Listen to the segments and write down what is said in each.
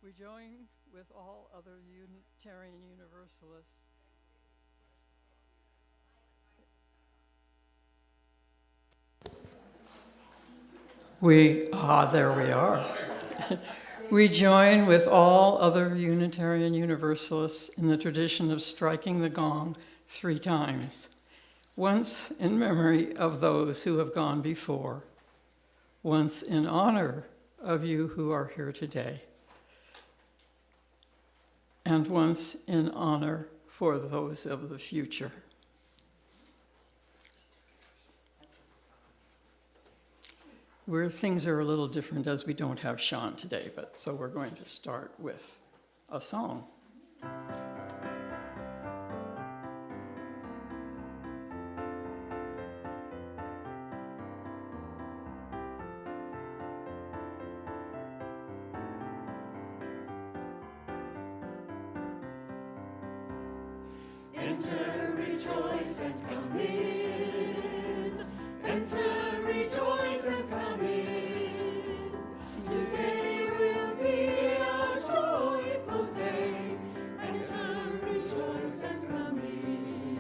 We join with all other Unitarian Universalists. There we are. We join with all other Unitarian Universalists in the tradition of striking the gong 3 times, once in memory of those who have gone before, once in honor of you who are here today, and once in honor for those of the future. Where things are a little different as we don't have Sean today, but so we're going to start with a song. Enter, rejoice, and come in. Enter, rejoice, and come in. Today will be a joyful day. Enter, rejoice, and come in.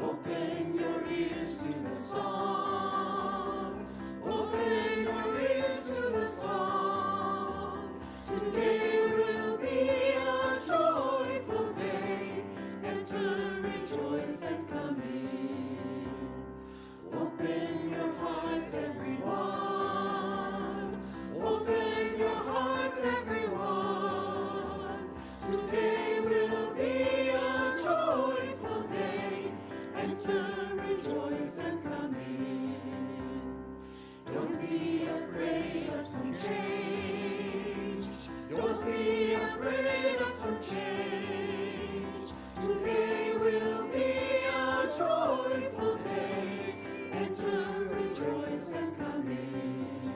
Open your ears to the song. Open your ears to the song. Today will be a joyful day. Enter, rejoice, and come in. Open your hearts, everyone. Open your hearts, everyone. Today will be a joyful day. Enter, rejoice, and come in. Don't be afraid of some change. Don't be afraid of some change. Today will be a joyful day. Enter, rejoice, and come in.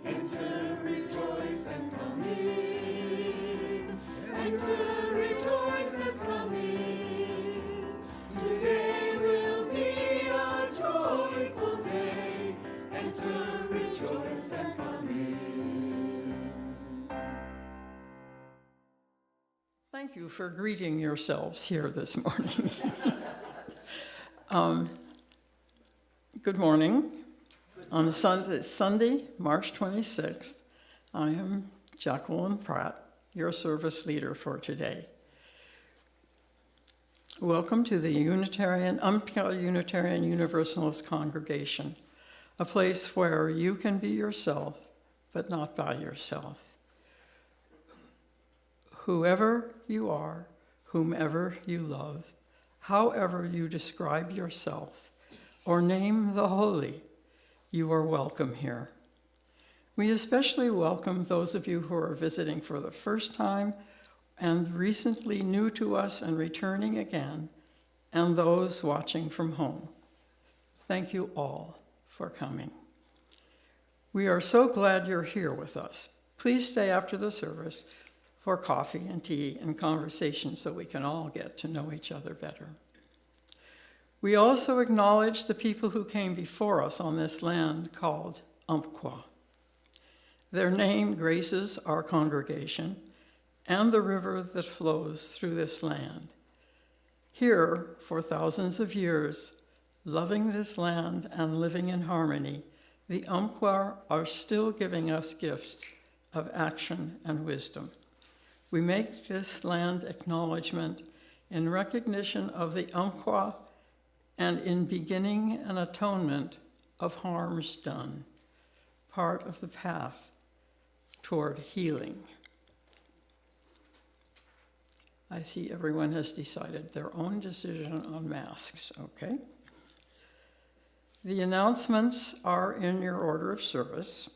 Enter, rejoice, and come in. Enter, rejoice, and come in. Today will be a joyful day. Enter, rejoice, and come in. Thank you for greeting yourselves here this morning. Good morning. On Sunday, March 26th, I am Jacqueline Pratt, your service leader for today. Welcome to the Umpqua Unitarian Universalist congregation, a place where you can be yourself, but not by yourself. Whoever you are, whomever you love, however you describe yourself, or name the holy, you are welcome here. We especially welcome those of you who are visiting for the first time and recently new to us and returning again, and those watching from home. Thank you all for coming. We are so glad you're here with us. Please stay after the service for coffee and tea and conversation so we can all get to know each other better. We also acknowledge the people who came before us on this land called Umpqua. Their name graces our congregation and the river that flows through this land. Here, for thousands of years, loving this land and living in harmony, the Umpqua are still giving us gifts of action and wisdom. We make this land acknowledgement in recognition of the Umpqua and in beginning an atonement of harms done, part of the path toward healing. I see everyone has decided their own decision on masks, okay? The announcements are in your order of service.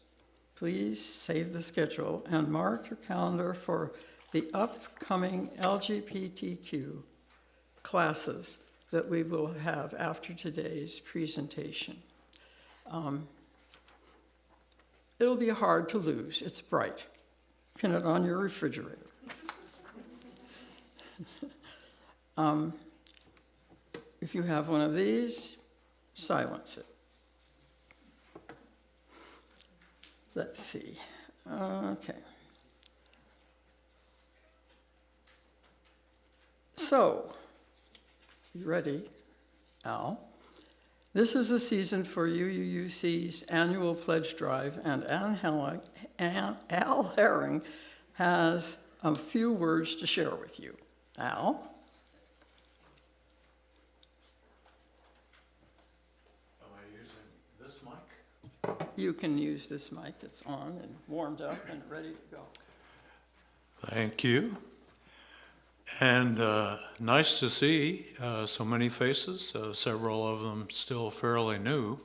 Please save the schedule and mark your calendar for the upcoming LGBTQ classes that we will have after today's presentation. It'll be hard to lose. It's bright. Pin it on your refrigerator. If you have one of these, silence it. Let's see. Okay. So, you ready, Al? This is the season for UUC's annual pledge drive, and Al Herring has a few words to share with you. Al? Am I using this mic? You can use this mic. It's on and warmed up and ready to go. Thank you. And nice to see so many faces, several of them still fairly new.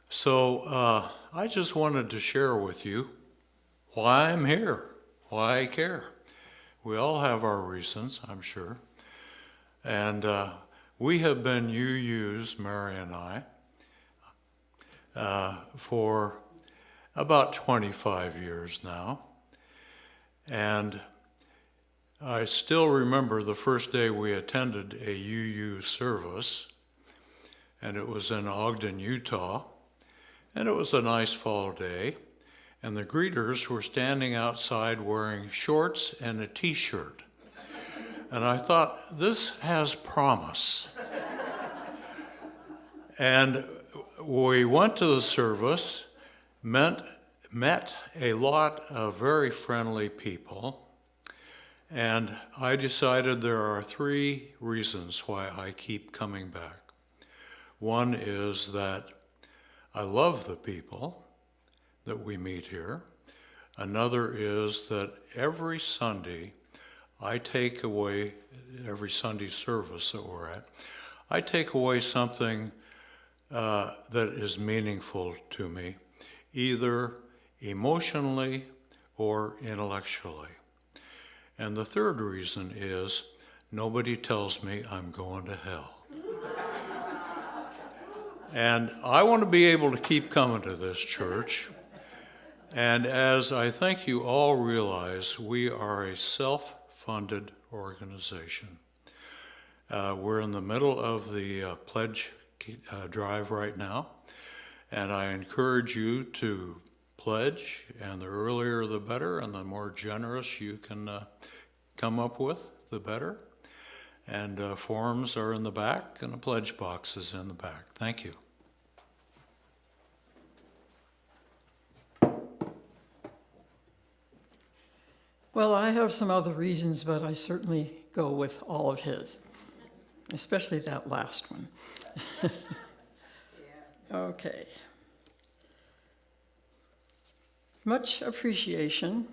So I just wanted to share with you why I'm here, why I care. We all have our reasons, I'm sure. And we have been UUs, Mary and I, for about 25 years now. And I still remember the first day we attended a UU service, and it was in Ogden, Utah, and it was a nice fall day, and the greeters were standing outside wearing shorts and a t-shirt. And I thought, this has promise. And we went to the service, met a lot of very friendly people, and I decided there are 3 reasons why I keep coming back. One is that I love the people that we meet here. Another is that every Sunday I take away, every Sunday service that we're at, I take away something that is meaningful to me, either emotionally or intellectually. And the third reason is nobody tells me I'm going to hell. And I want to be able to keep coming to this church. And as I think you all realize, we are a self-funded organization. We're in the middle of the pledge drive right now, and I encourage you to pledge, and the earlier the better, and the more generous you can come up with, the better. And forms are in the back, and a pledge box is in the back. Thank you. Well, I have some other reasons, but I certainly go with all of his, especially that last one. Okay. Much appreciation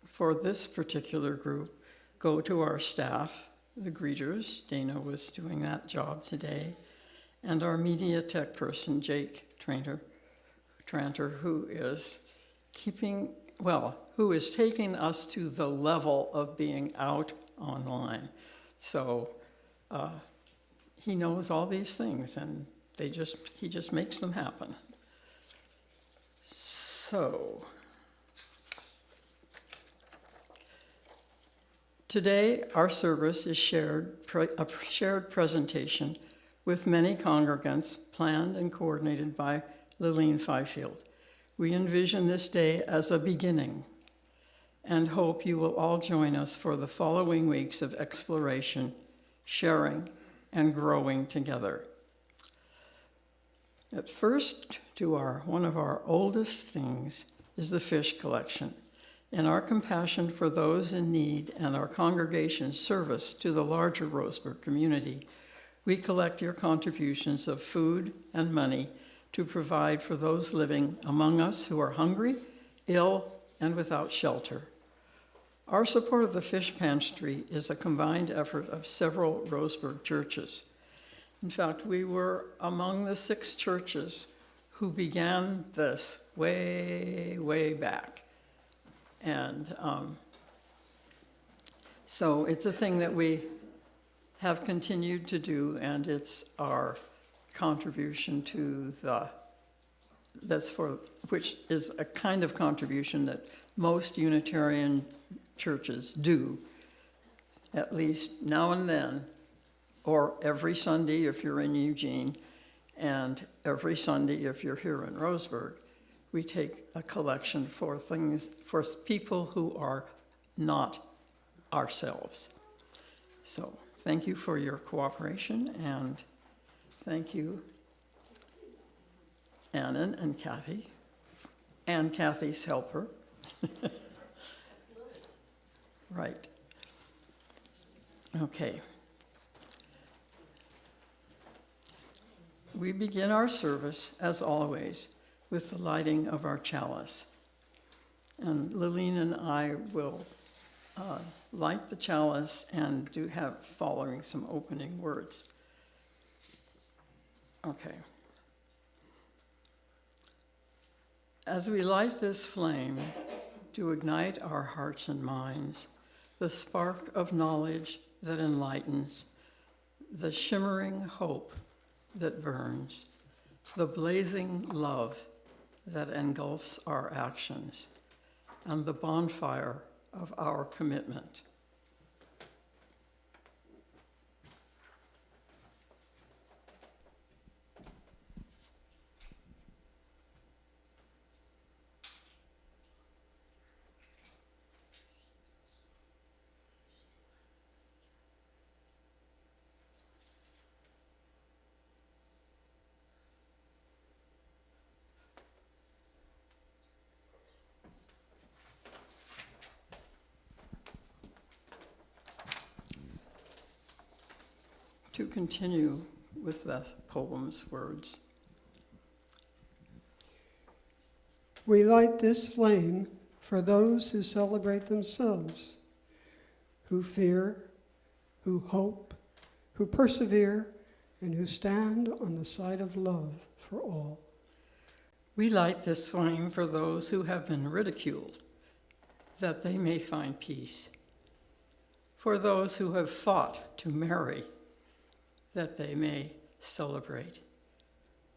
for this particular group go to our staff, the greeters. Dana was doing that job today, and our media tech person, Jake Tranter, who is taking us to the level of being out online. So he knows all these things, and he just makes them happen. So today, our service is a shared presentation with many congregants, planned and coordinated by Lillian Fifield. We envision this day as a beginning and hope you will all join us for the following weeks of exploration, sharing, and growing together. At first, one of our oldest things is the fish collection. In our compassion for those in need and our congregation's service to the larger Roseburg community, we collect your contributions of food and money to provide for those living among us who are hungry, ill, and without shelter. Our support of the Fish Pantry is a combined effort of several Roseburg churches. In fact, we were among the 6 churches who began this way, way back. And so it's a thing that we have continued to do, and it's our contribution to which is a kind of contribution that most Unitarian churches do, at least now and then, or every Sunday if you're in Eugene, and every Sunday if you're here in Roseburg. We take a collection for things, for people who are not ourselves. So thank you for your cooperation, and thank you, Annan and Kathy, and Kathy's helper. Right. Okay. We begin our service, as always, with the lighting of our chalice. And Lillian and I will light the chalice and following some opening words. Okay. As we light this flame to ignite our hearts and minds, the spark of knowledge that enlightens, the shimmering hope that burns, the blazing love that engulfs our actions, and the bonfire of our commitment. To continue with the poem's words. We light this flame for those who celebrate themselves, who fear, who hope, who persevere, and who stand on the side of love for all. We light this flame for those who have been ridiculed, that they may find peace, for those who have fought to marry, that they may celebrate,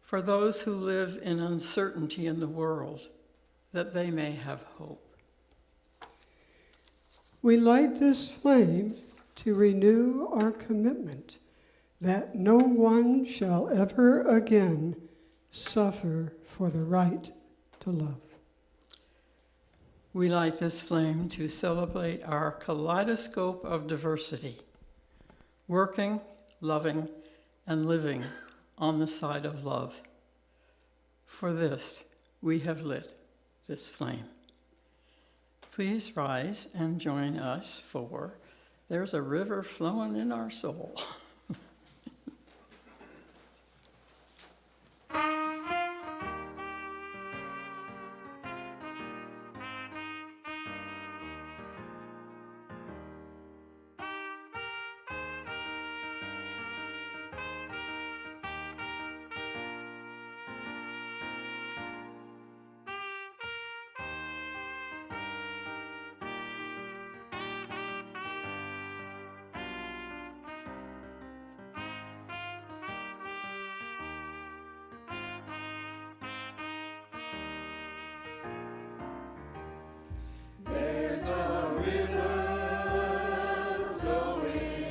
for those who live in uncertainty in the world, that they may have hope. We light this flame to renew our commitment that no one shall ever again suffer for the right to love. We light this flame to celebrate our kaleidoscope of diversity, working, loving, and living on the side of love. For this, we have lit this flame. Please rise and join us for There's a River Flowing in Our Soul. There's a river flowing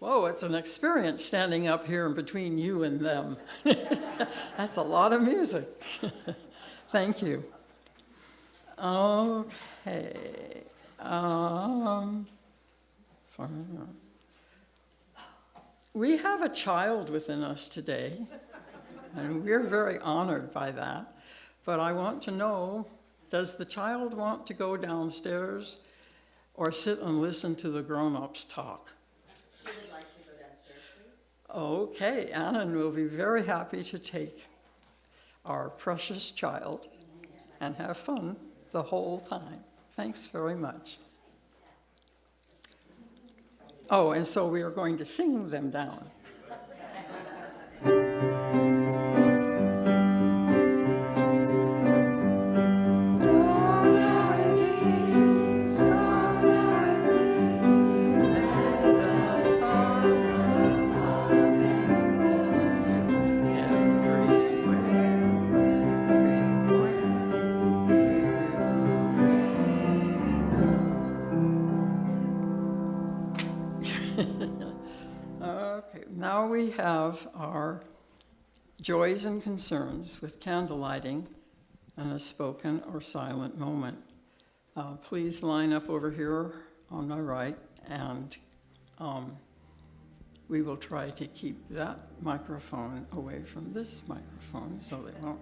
Whoa, it's an experience standing up here in between you and them. That's a lot of music. Thank you. Okay. We have a child within us today, and we're very honored by that. But I want to know, does the child want to go downstairs or sit and listen to the grown-ups talk? She would like to go downstairs, please. Okay, Annan will be very happy to take our precious child and have fun the whole time. Thanks very much. Oh, and so we are going to sing them down. Okay, now we have our joys and concerns with candlelighting and a spoken or silent moment. Please line up over here on my right, and we will try to keep that microphone away from this microphone so they won't.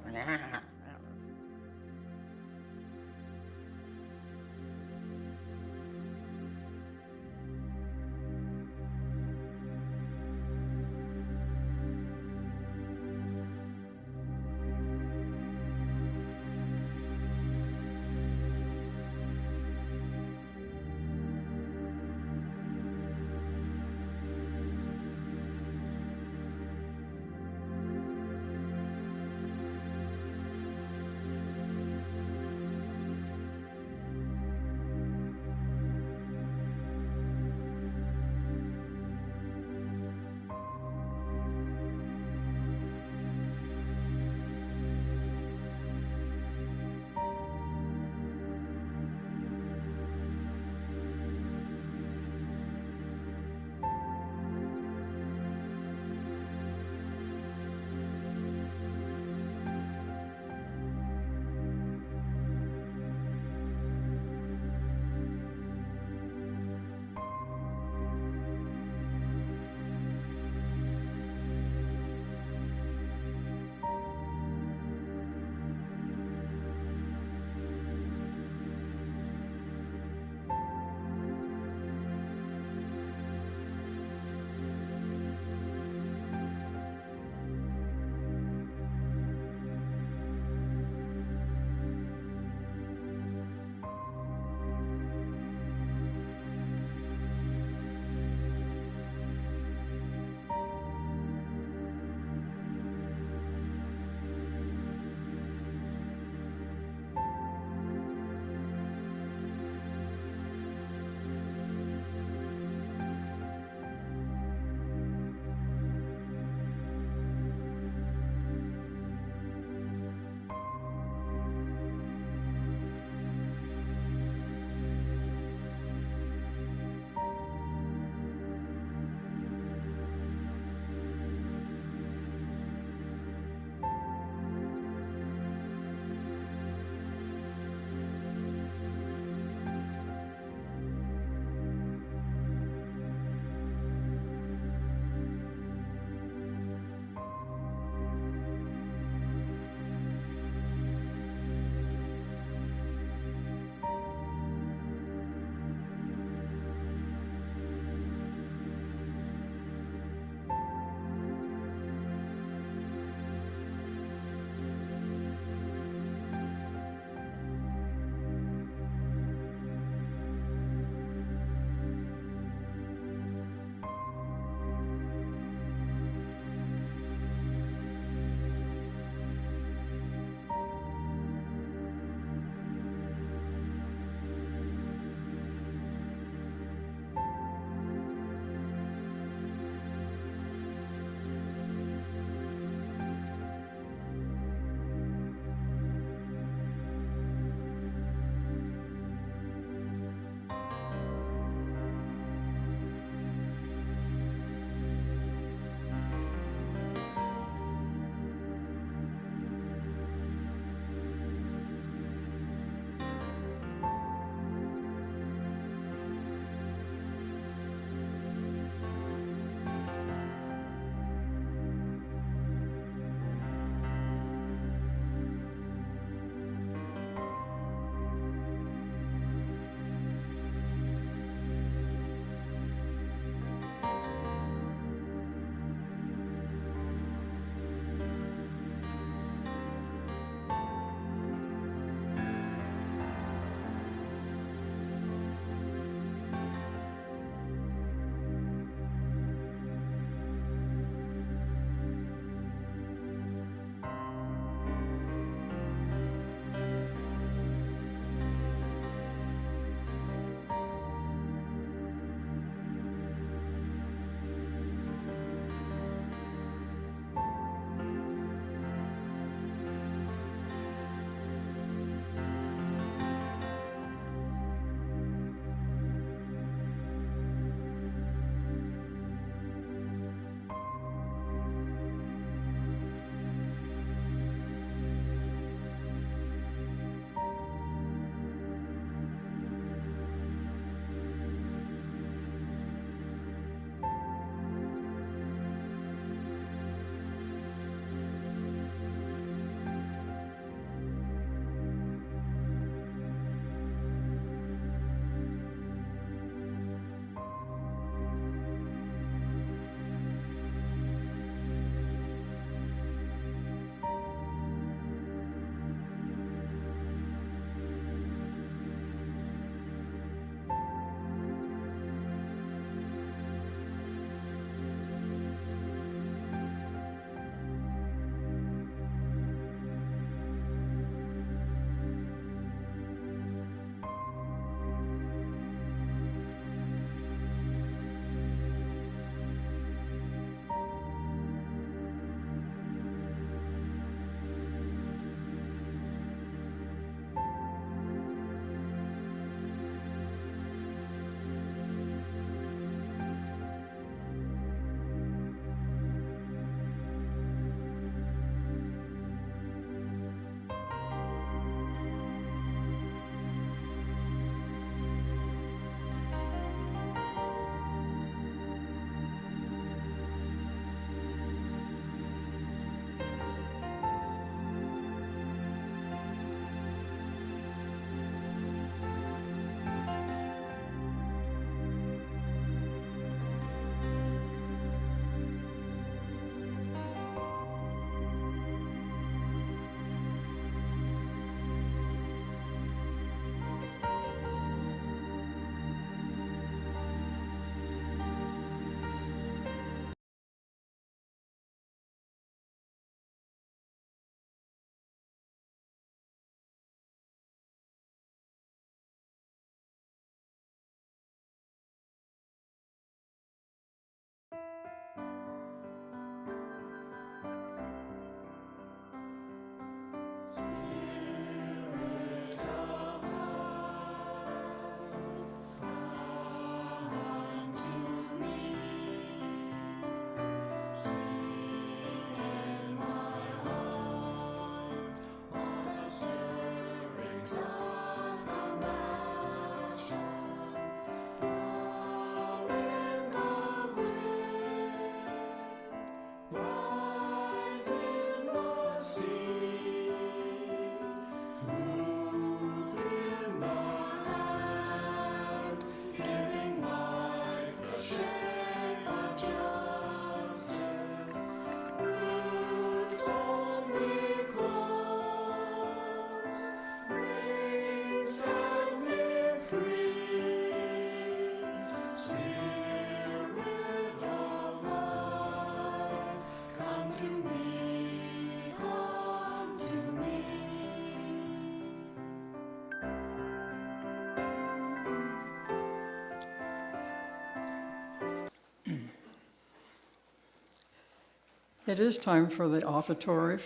It is time for the offertory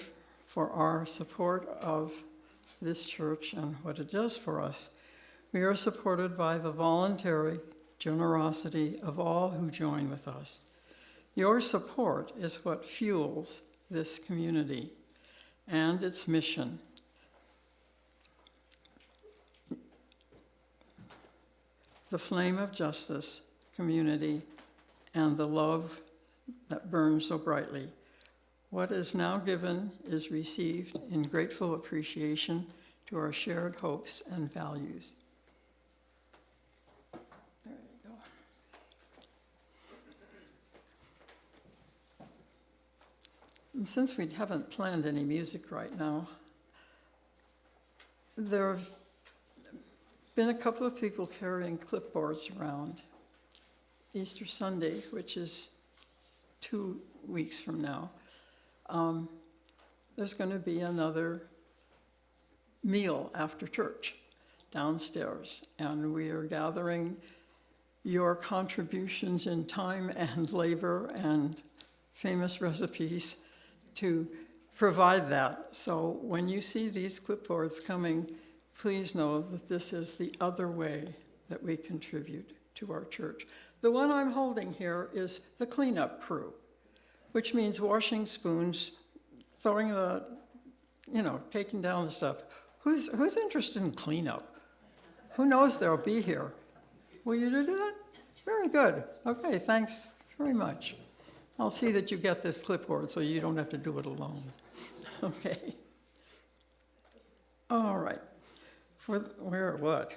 for our support of this church and what it does for us. We are supported by the voluntary generosity of all who join with us. Your support is what fuels this community and its mission. The flame of justice, community, and the love that burns so brightly. What is now given is received in grateful appreciation to our shared hopes and values. There you go. And since we haven't planned any music right now, there have been a couple of people carrying clipboards around. Easter Sunday, which is 2 weeks from now, there's going to be another meal after church downstairs, and we are gathering your contributions in time and labor and famous recipes to provide that. So when you see these clipboards coming, please know that this is the other way that we contribute to our church. The one I'm holding here is the cleanup crew, which means washing spoons, throwing the, taking down the stuff. Who's interested in cleanup? Who knows they'll be here? Will you do that? Very good. Okay, thanks very much. I'll see that you get this clipboard so you don't have to do it alone. Okay. All right. Where, what?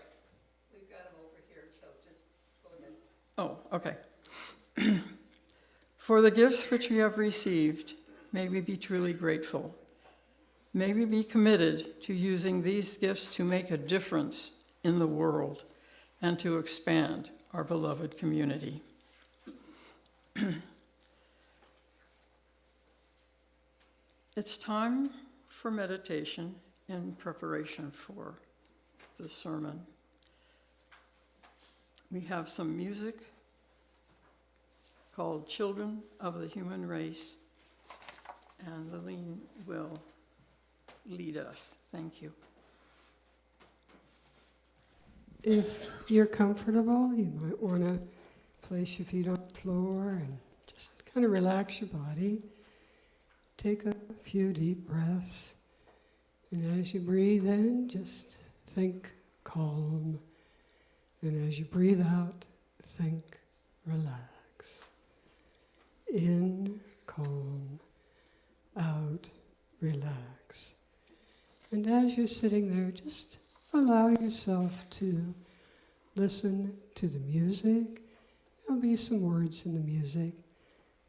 We've got them over here, so just go ahead. Oh, okay. For the gifts which we have received, may we be truly grateful. May we be committed to using these gifts to make a difference in the world and to expand our beloved community. It's time for meditation in preparation for the sermon. We have some music called Children of the Human Race, and Lillian will lead us. Thank you. If you're comfortable, you might want to place your feet on the floor and just kind of relax your body. Take a few deep breaths. And as you breathe in, just think calm. And as you breathe out, think relax. In, calm. Out, relax. And as you're sitting there, just allow yourself to listen to the music. There'll be some words in the music.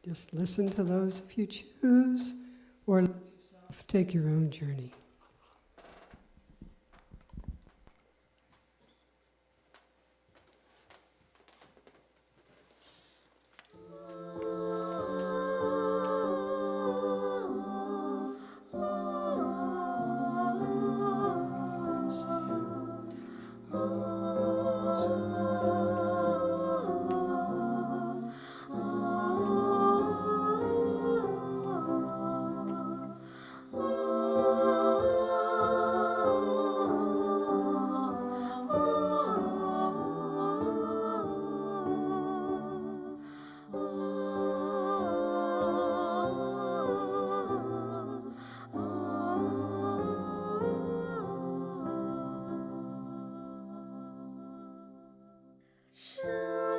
Just listen to those if you choose, or let yourself take your own journey.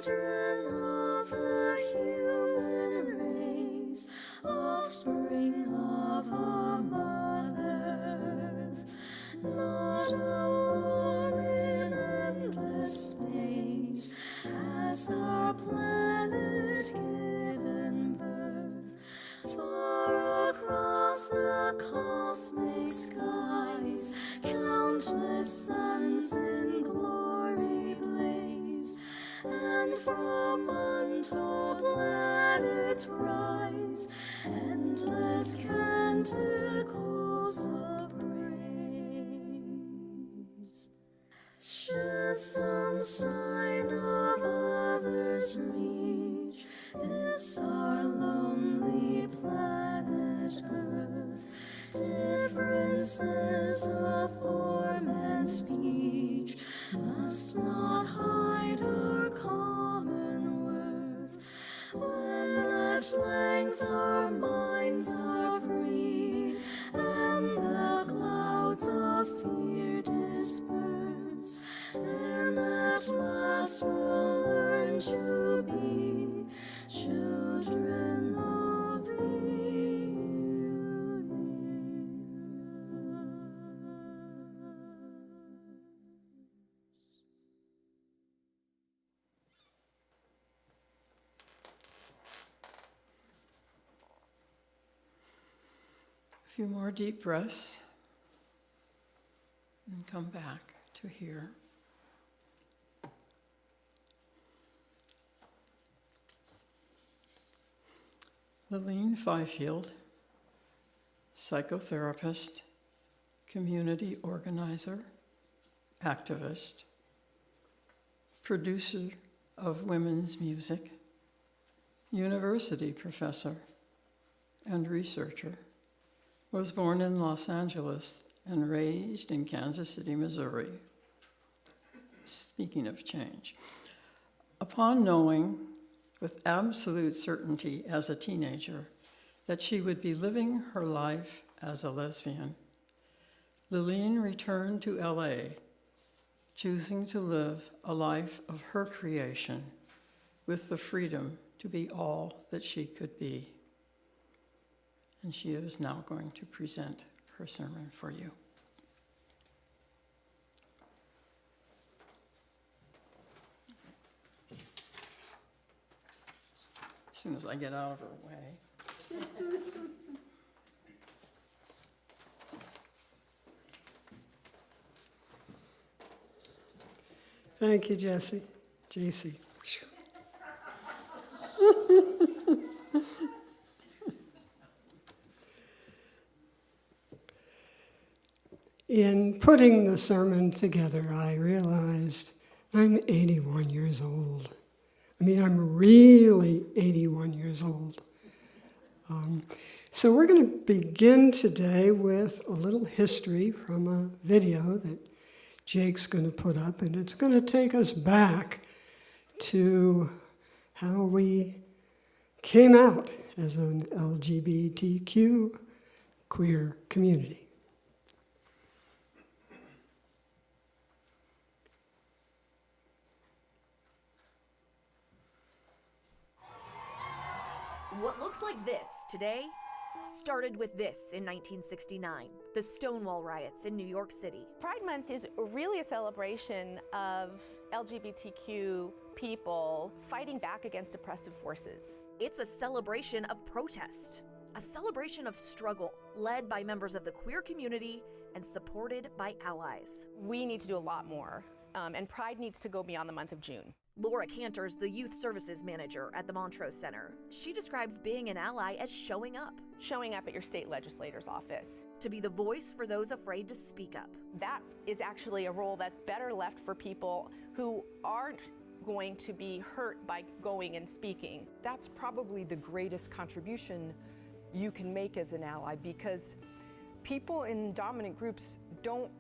Children of the human race, offspring of our mother Earth, not alone in endless space has our planet given birth. Far across the cosmic skies, countless suns in glory blaze, and from untold planets rise endless canticles of praise. Should some sign of others reach this our lonely planet, differences of form and speech must not hide our common worth. When at length our minds are free and the clouds of fear disperse, then at last we'll learn to be children of the A few more deep breaths and come back to here. Lilene Fifield, psychotherapist, community organizer, activist, producer of women's music, university professor, and researcher, was born in Los Angeles and raised in Kansas City, Missouri. Speaking of change, upon knowing with absolute certainty as a teenager that she would be living her life as a lesbian, Lilene returned to LA, choosing to live a life of her creation with the freedom to be all that she could be. And she is now going to present her sermon for you. As soon as I get out of her way. Thank you, Jesse. JC. In putting the sermon together, I realized I'm 81 years old. I mean, I'm really 81 years old. So we're going to begin today with a little history from a video that Jake's going to put up, and it's going to take us back to how we came out as an LGBTQ queer community. What looks like this today started with this in 1969, the Stonewall riots in New York City. Pride Month is really a celebration of LGBTQ people fighting back against oppressive forces. It's a celebration of protest, a celebration of struggle led by members of the queer community and supported by allies. We need to do a lot more, and Pride needs to go beyond the month of June. Laura Cantor's the youth services manager at the Montrose Center. She describes being an ally as showing up. Showing up at your state legislator's office. To be the voice for those afraid to speak up. That is actually a role that's better left for people who aren't going to be hurt by going and speaking. That's probably the greatest contribution you can make as an ally, because people in dominant groups don't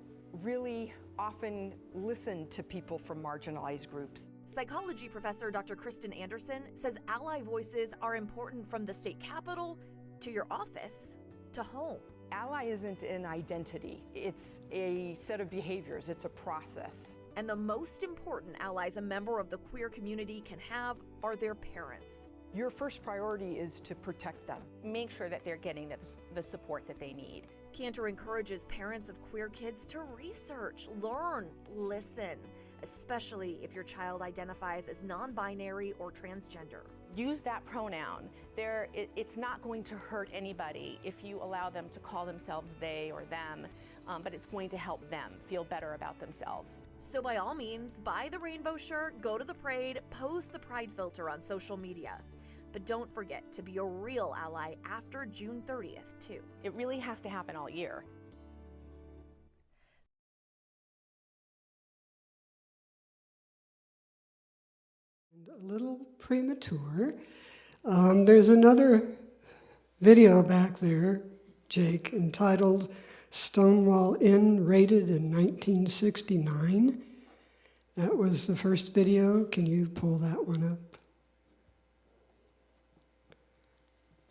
really often listen to people from marginalized groups. Psychology professor Dr. Kristen Anderson says ally voices are important from the state capitol to your office to home. Ally isn't an identity, it's a set of behaviors, it's a process. And the most important allies a member of the queer community can have are their parents. Your first priority is to protect them. Make sure that they're getting the support that they need. Cantor encourages parents of queer kids to research, learn, listen, especially if your child identifies as non-binary or transgender. Use that pronoun. It's not going to hurt anybody if you allow them to call themselves they or them, but it's going to help them feel better about themselves. So by all means, buy the rainbow shirt, go to the parade, post the Pride filter on social media. But don't forget to be a real ally after June 30th, too. It really has to happen all year. A little premature. There's another video back there, Jake, entitled Stonewall Inn, raided in 1969. That was the first video. Can you pull that one up?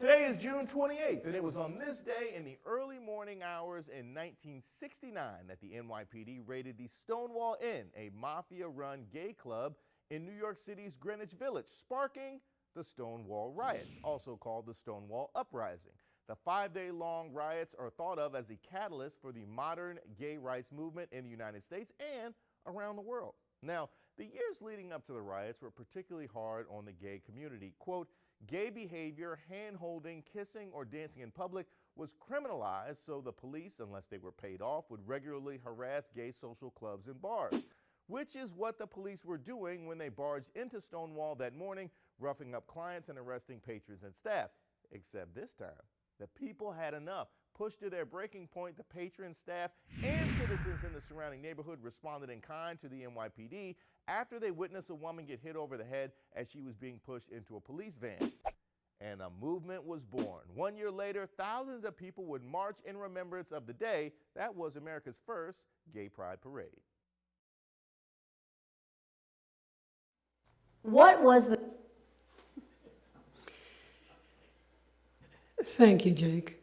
Today is June 28th, and it was on this day in the early morning hours in 1969 that the NYPD raided the Stonewall Inn, a mafia-run gay club in New York City's Greenwich Village, sparking the Stonewall Riots, also called the Stonewall Uprising. The 5-day-long riots are thought of as the catalyst for the modern gay rights movement in the United States and around the world. Now, the years leading up to the riots were particularly hard on the gay community. Quote, gay behavior, hand-holding, kissing, or dancing in public was criminalized, so the police, unless they were paid off, would regularly harass gay social clubs and bars, which is what the police were doing when they barged into Stonewall that morning, roughing up clients and arresting patrons and staff. Except this time, the people had enough. Pushed to their breaking point, the patrons, staff, and citizens in the surrounding neighborhood responded in kind to the NYPD after they witnessed a woman get hit over the head as she was being pushed into a police van. And a movement was born. 1 year later, thousands of people would march in remembrance of the day that was America's first Gay Pride Parade. What was the... Thank you, Jake.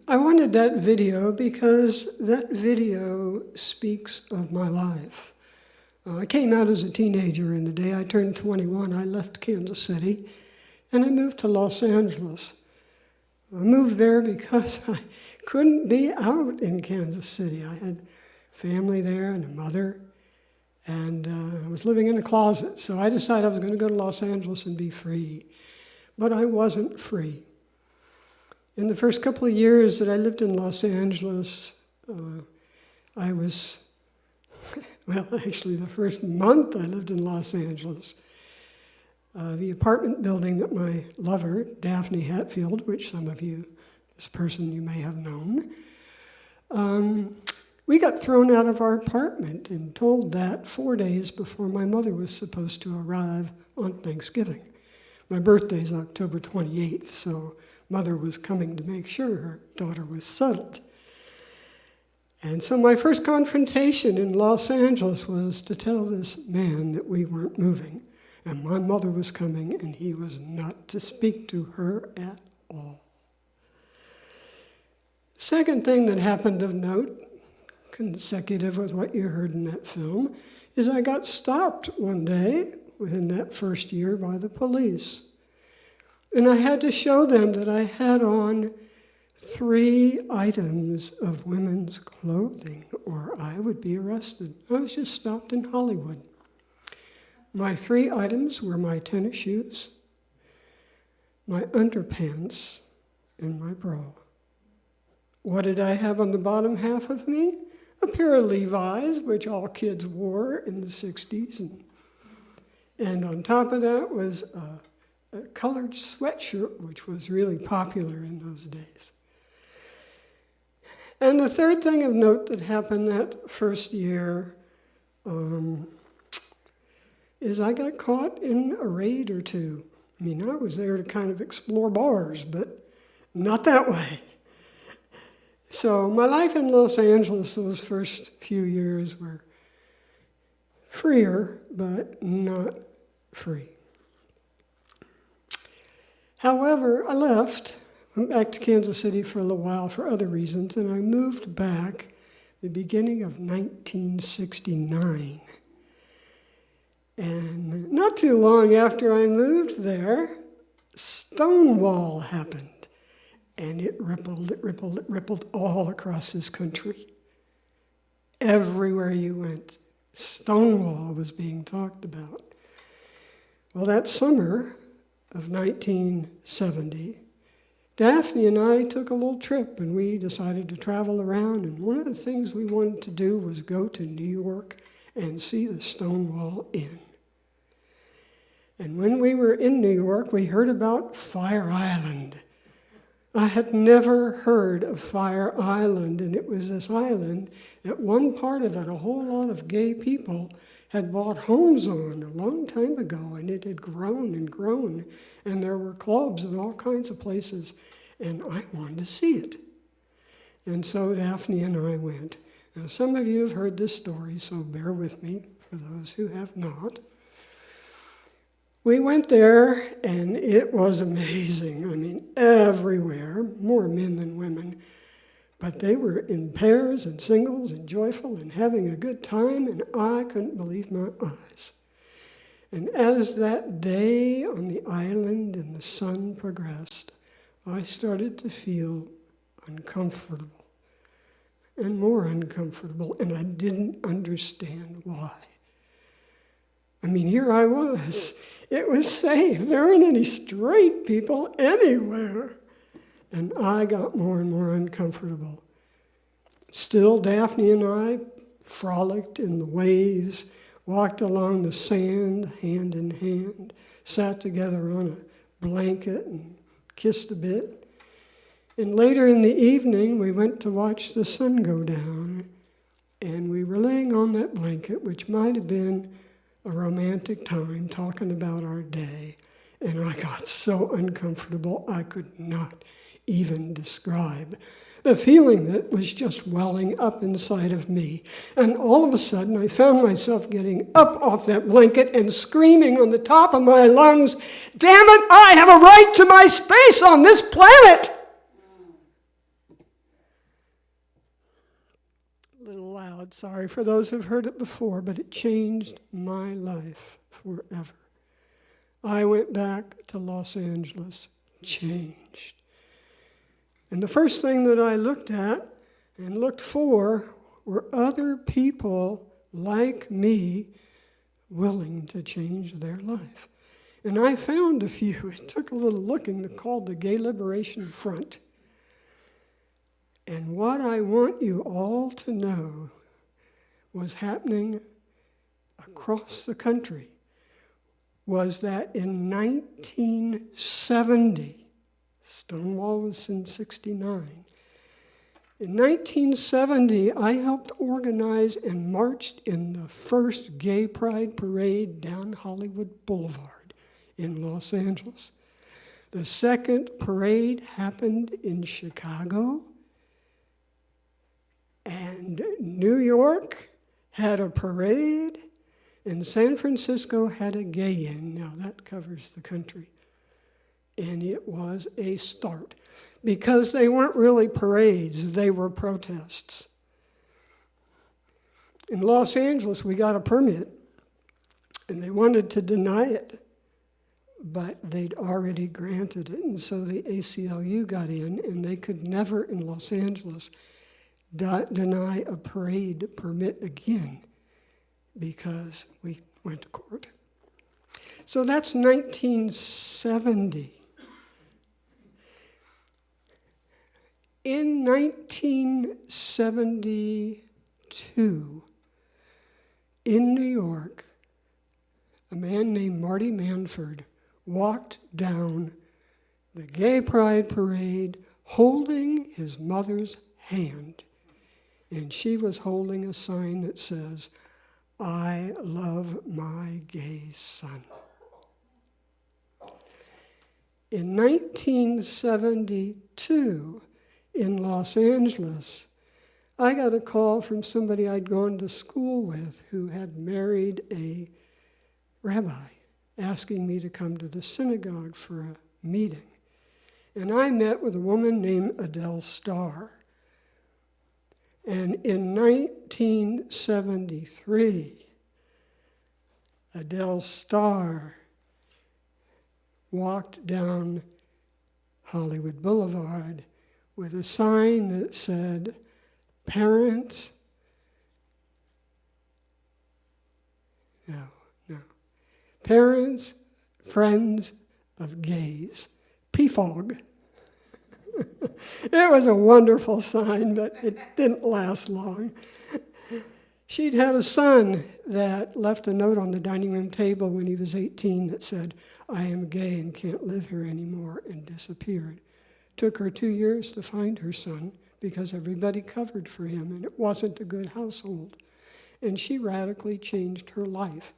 I wanted that video because that video speaks of my life. I came out as a teenager, and the day I turned 21, I left Kansas City, and I moved to Los Angeles. I moved there because I couldn't be out in Kansas City. I had family there and a mother, and I was living in a closet, so I decided I was going to go to Los Angeles and be free. But I wasn't free. In the first couple of years that I lived in Los Angeles, I was, well, actually the first month I lived in Los Angeles, the apartment building that my lover, Daphne Hatfield, which some of you, this person you may have known, we got thrown out of our apartment and told that 4 days before my mother was supposed to arrive on Thanksgiving. My birthday's October 28th, so Mother was coming to make sure her daughter was settled. And so my first confrontation in Los Angeles was to tell this man that we weren't moving, and my mother was coming, and he was not to speak to her at all. Second thing that happened of note, consecutive with what you heard in that film, is I got stopped one day within that first year by the police. And I had to show them that I had on 3 items of women's clothing, or I would be arrested. I was just stopped in Hollywood. My 3 items were my tennis shoes, my underpants, and my bra. What did I have on the bottom half of me? A pair of Levi's, which all kids wore in the 60s. And on top of that was a colored sweatshirt, which was really popular in those days. And the third thing of note that happened that first year is I got caught in a raid or 2. I mean, I was there to kind of explore bars, but not that way. So my life in Los Angeles those first few years were freer, but not free. However, I left, went back to Kansas City for a little while for other reasons, and I moved back the beginning of 1969. And not too long after I moved there, Stonewall happened, and it rippled all across this country. Everywhere you went, Stonewall was being talked about. Well, that summer of 1970, Daphne and I took a little trip, and we decided to travel around, and one of the things we wanted to do was go to New York and see the Stonewall Inn. And when we were in New York, we heard about Fire Island. I had never heard of Fire Island, and it was this island that one part of it, a whole lot of gay people had bought homes on a long time ago, and it had grown and grown, and there were clubs and all kinds of places, and I wanted to see it. And so Daphne and I went. Now, some of you have heard this story, so bear with me for those who have not. We went there, and it was amazing. I mean, everywhere, more men than women. But they were in pairs and singles and joyful and having a good time, and I couldn't believe my eyes. And as that day on the island and the sun progressed, I started to feel uncomfortable and more uncomfortable, and I didn't understand why. I mean, here I was. It was safe. There weren't any straight people anywhere. And I got more and more uncomfortable. Still, Daphne and I frolicked in the waves, walked along the sand hand in hand, sat together on a blanket and kissed a bit. And later in the evening, we went to watch the sun go down, and we were laying on that blanket, which might have been a romantic time, talking about our day, and I got so uncomfortable I could not even describe the feeling that was just welling up inside of me. And all of a sudden, I found myself getting up off that blanket and screaming on the top of my lungs, "Damn it, I have a right to my space on this planet!" A little loud, sorry for those who've heard it before, but it changed my life forever. I went back to Los Angeles, changed. And the first thing that I looked at and looked for were other people like me willing to change their life. And I found a few. It took a little looking. They're called the Gay Liberation Front. And what I want you all to know was happening across the country was that in 1970, Stonewall was in 69. In 1970, I helped organize and marched in the first gay pride parade down Hollywood Boulevard in Los Angeles. The second parade happened in Chicago, and New York had a parade, and San Francisco had a gay-in. Now that covers the country. And it was a start, because they weren't really parades, they were protests. In Los Angeles, we got a permit, and they wanted to deny it, but they'd already granted it, and so the ACLU got in, and they could never in Los Angeles deny a parade permit again, because we went to court. So that's 1970. In 1972, in New York, a man named Marty Manford walked down the Gay Pride Parade holding his mother's hand. And she was holding a sign that says, "I love my gay son." In 1972, in Los Angeles, I got a call from somebody I'd gone to school with who had married a rabbi, asking me to come to the synagogue for a meeting. And I met with a woman named Adele Starr. And in 1973, Adele Starr walked down Hollywood Boulevard with a sign that said, "Parents," "Parents, Friends of Gays," PFOG. It was a wonderful sign, but it didn't last long. She'd had a son that left a note on the dining room table when he was 18 that said, "I am gay and can't live here anymore," and disappeared. Took her 2 years to find her son because everybody covered for him, and it wasn't a good household. And she radically changed her life.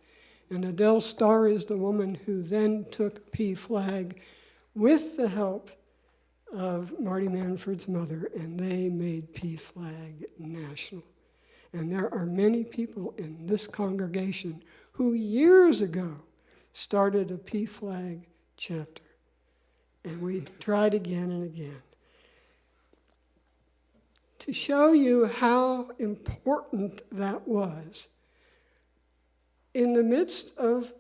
And Adele Starr is the woman who then took PFLAG with the help of Marty Manford's mother, and they made PFLAG national. And there are many people in this congregation who years ago started a PFLAG chapter. And we tried again and again. To show you how important that was, in the midst of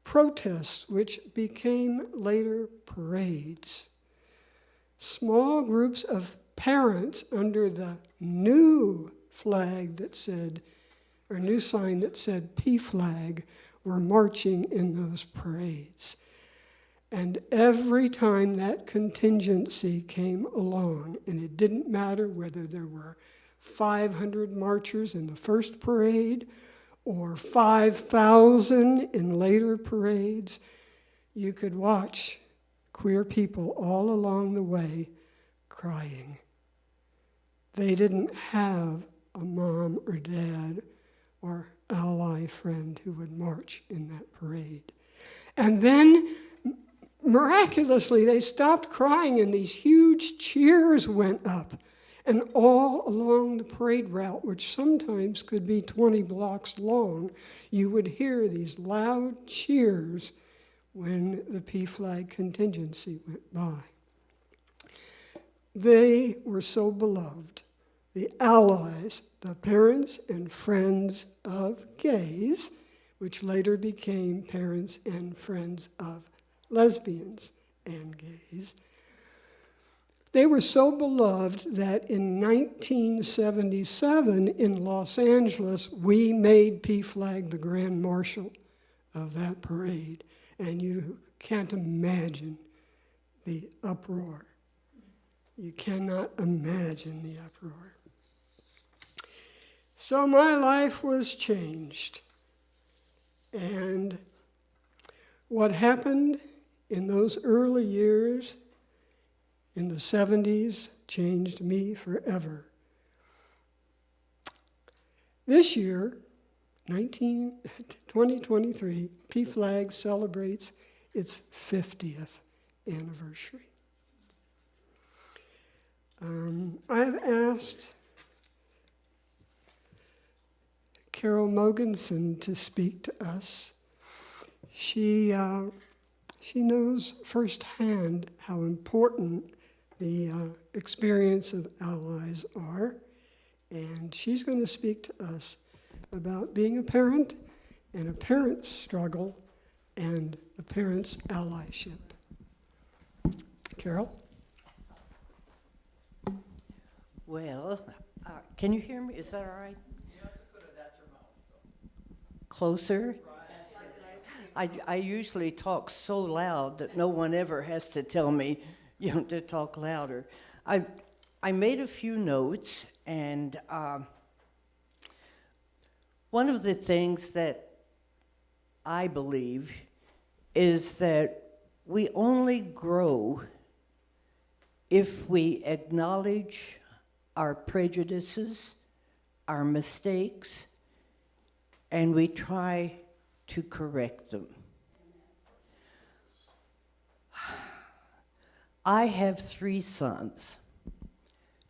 protests, which became later parades, small groups of parents under the new flag that said, or new sign that said PFLAG, were marching in those parades. And every time that contingency came along, and it didn't matter whether there were 500 marchers in the first parade or 5,000 in later parades, you could watch queer people all along the way crying. They didn't have a mom or dad or ally friend who would march in that parade. And then, miraculously, they stopped crying and these huge cheers went up. And all along the parade route, which sometimes could be 20 blocks long, you would hear these loud cheers when the PFLAG contingency went by. They were so beloved. The allies, the parents and friends of gays, which later became parents and friends of lesbians and gays, they were so beloved that in 1977 in Los Angeles, we made PFLAG the grand marshal of that parade. And you can't imagine the uproar. You cannot imagine the uproar. So my life was changed. And what happened in those early years in the 70s changed me forever. This year, 2023, PFLAG celebrates its 50th anniversary. I have asked Carol Mogensen to speak to us. She knows firsthand how important the experience of allies are, and she's going to speak to us about being a parent and a parent's struggle and a parent's allyship. Carol? Well, can you hear me? Is that all right? Closer? I usually talk so loud that no one ever has to tell me, to talk louder. I made a few notes, and one of the things that I believe is that we only grow if we acknowledge our prejudices, our mistakes, and we try to correct them. I have 3 sons.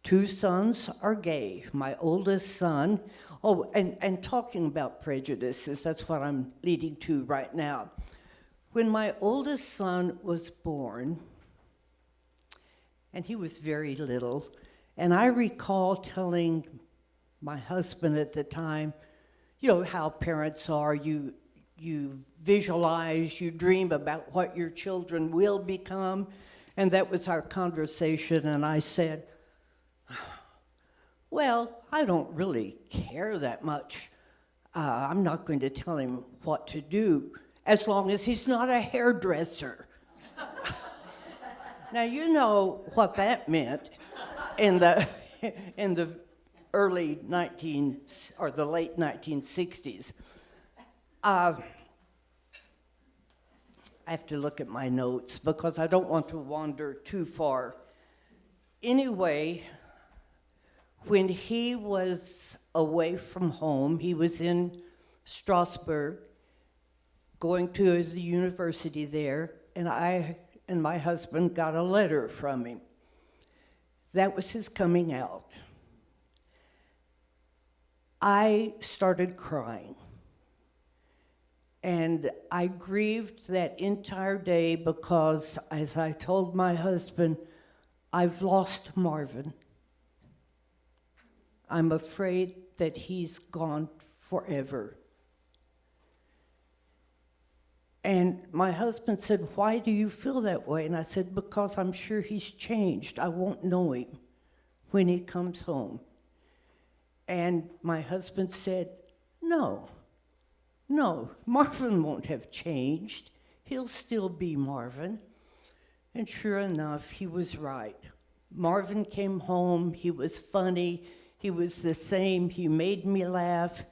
2 sons are gay. My oldest son, and talking about prejudices, that's what I'm leading to right now. When my oldest son was born, and he was very little, and I recall telling my husband at the time, how parents are, you visualize, you dream about what your children will become, and that was our conversation, and I said, well, I don't really care that much. I'm not going to tell him what to do, as long as he's not a hairdresser. Now, you know what that meant in the early the late 1960s. I have to look at my notes because I don't want to wander too far. Anyway, when he was away from home, he was in Strasbourg, going to the university there, and I and my husband got a letter from him. That was his coming out. I started crying. And I grieved that entire day because, as I told my husband, I've lost Marvin. I'm afraid that he's gone forever. And my husband said, "Why do you feel that way?" And I said, "Because I'm sure he's changed. I won't know him when he comes home." And my husband said, No, Marvin won't have changed. He'll still be Marvin." And sure enough, he was right. Marvin came home. He was funny. He was the same. He made me laugh.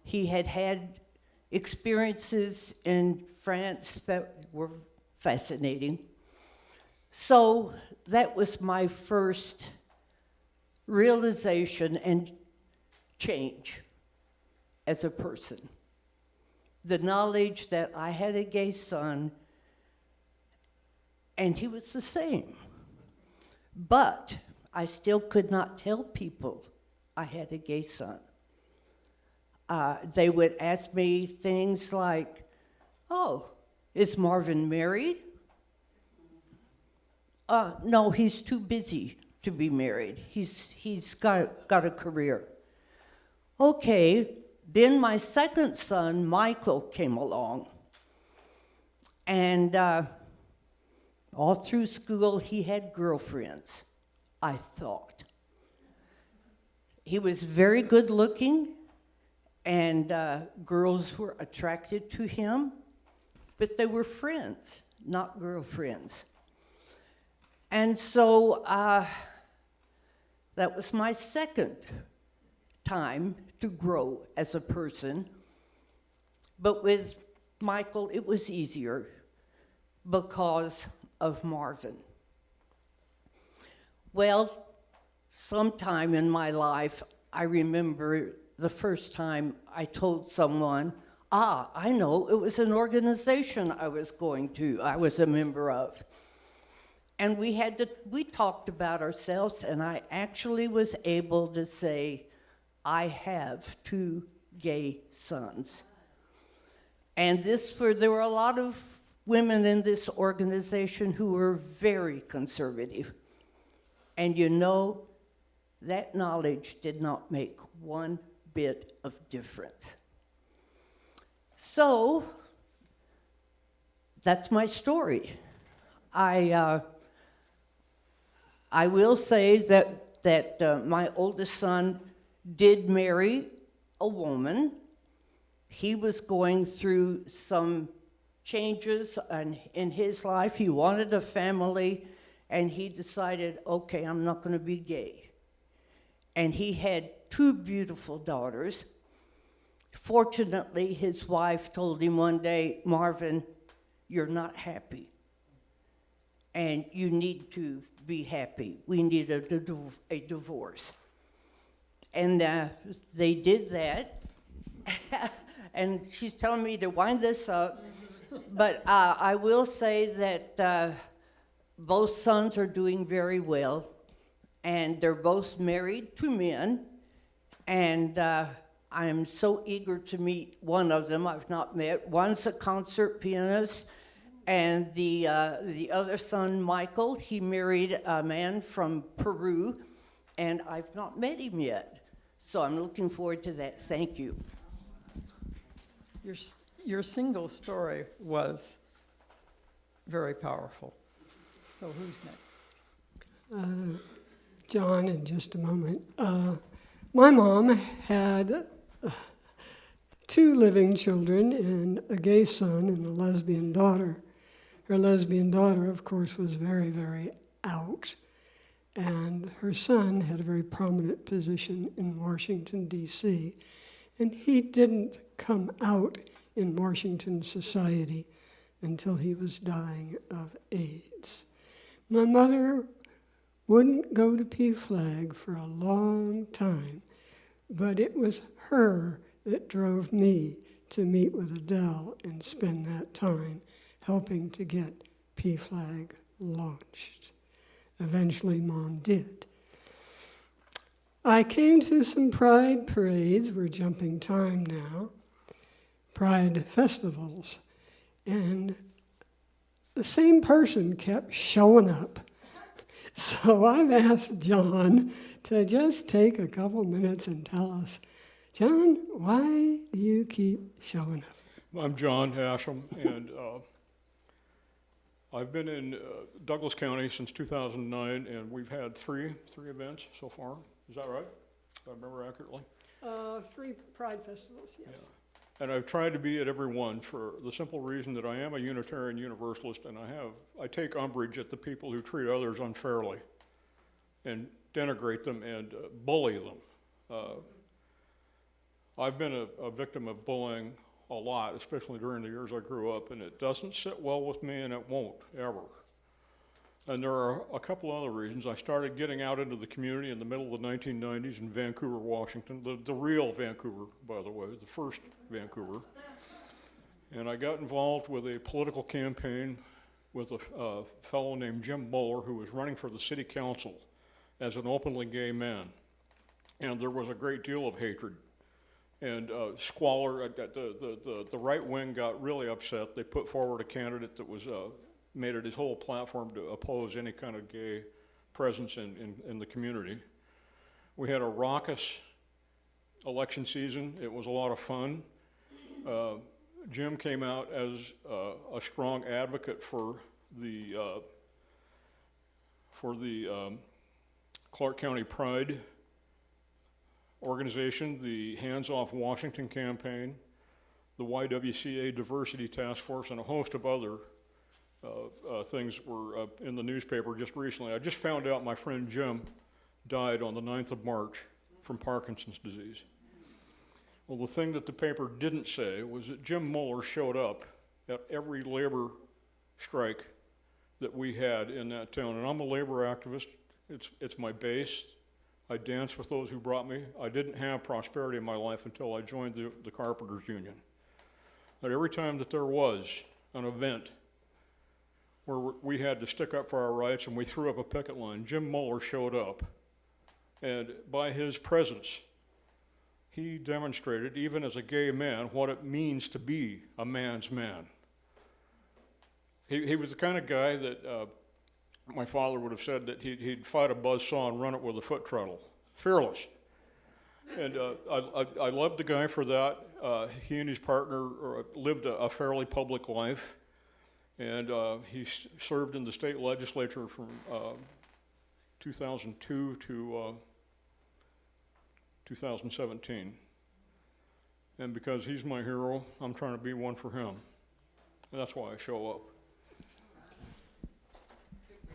He had had experiences in France that were fascinating. So that was my first realization and change as a person. The knowledge that I had a gay son and he was the same. But I still could not tell people I had a gay son. They would ask me things like, "Oh, is Marvin married?" "No, he's too busy to be married. He's got a career." Okay, then my second son, Michael, came along. And all through school, he had girlfriends, I thought. He was very good looking, and girls were attracted to him, but they were friends, not girlfriends. And so that was my second time to grow as a person. But with Michael, it was easier because of Marvin. Well, sometime in my life, I remember the first time I told someone, I know, it was an organization I was a member of. And we talked about ourselves, and I actually was able to say, I have 2 gay sons. And there were a lot of women in this organization who were very conservative. And that knowledge did not make one bit of difference. So, that's my story. I will say that my oldest son did marry a woman. He was going through some changes in his life. He wanted a family, and he decided, okay, I'm not going to be gay. And he had 2 beautiful daughters. Fortunately, his wife told him one day, "Marvin, you're not happy, and you need to be happy. We need a divorce." And they did that. And she's telling me to wind this up. But I will say that both sons are doing very well. And they're both married to men. And I am so eager to meet one of them I've not met. One's a concert pianist. And the other son, Michael, he married a man from Peru. And I've not met him yet. So I'm looking forward to that. Thank you. Your single story was very powerful. So who's next? John, in just a moment. My mom had 2 living children and a gay son and a lesbian daughter. Her lesbian daughter, of course, was very, very out. And her son had a very prominent position in Washington, D.C., and he didn't come out in Washington society until he was dying of AIDS. My mother wouldn't go to PFLAG for a long time, but it was her that drove me to meet with Adele and spend that time helping to get PFLAG launched. Eventually, Mom did. I came to some pride parades, we're jumping time now, pride festivals, and the same person kept showing up. So I've asked John to just take a couple minutes and tell us, John, why do you keep showing up? I'm John Hashem, and I've been in Douglas County since 2009, and we've had three events so far. Is that right? If I remember accurately? 3 pride festivals, yes. Yeah. And I've tried to be at every one for the simple reason that I am a Unitarian Universalist, and I take umbrage at the people who treat others unfairly and denigrate them and bully them. I've been a victim of bullying a lot, especially during the years I grew up, and it doesn't sit well with me, and it won't, ever. And there are a couple other reasons. I started getting out into the community in the middle of the 1990s in Vancouver, Washington, the real Vancouver, by the way, the first Vancouver. And I got involved with a political campaign with a fellow named Jim Muller, who was running for the city council as an openly gay man. And there was a great deal of hatred and squalor. The right wing got really upset. They put forward a candidate that was made it his whole platform to oppose any kind of gay presence in the community. We had a raucous election season. It was a lot of fun. Jim came out as a strong advocate for the Clark County Pride organization, the Hands Off Washington campaign, the YWCA Diversity Task Force, and a host of other things were in the newspaper just recently. I just found out my friend Jim died on the 9th of March from Parkinson's disease. Well, the thing that the paper didn't say was that Jim Muller showed up at every labor strike that we had in that town. And I'm a labor activist. It's my base. I dance with those who brought me. I didn't have prosperity in my life until I joined the Carpenters Union. But every time that there was an event where we had to stick up for our rights and we threw up a picket line, Jim Muller showed up. And by his presence, he demonstrated, even as a gay man, what it means to be a man's man. He was the kind of guy that my father would have said that he'd fight a buzzsaw and run it with a foot treadle. Fearless. And I loved the guy for that. He and his partner lived a fairly public life. And he served in the state legislature from 2002 to 2017. And because he's my hero, I'm trying to be one for him. And that's why I show up.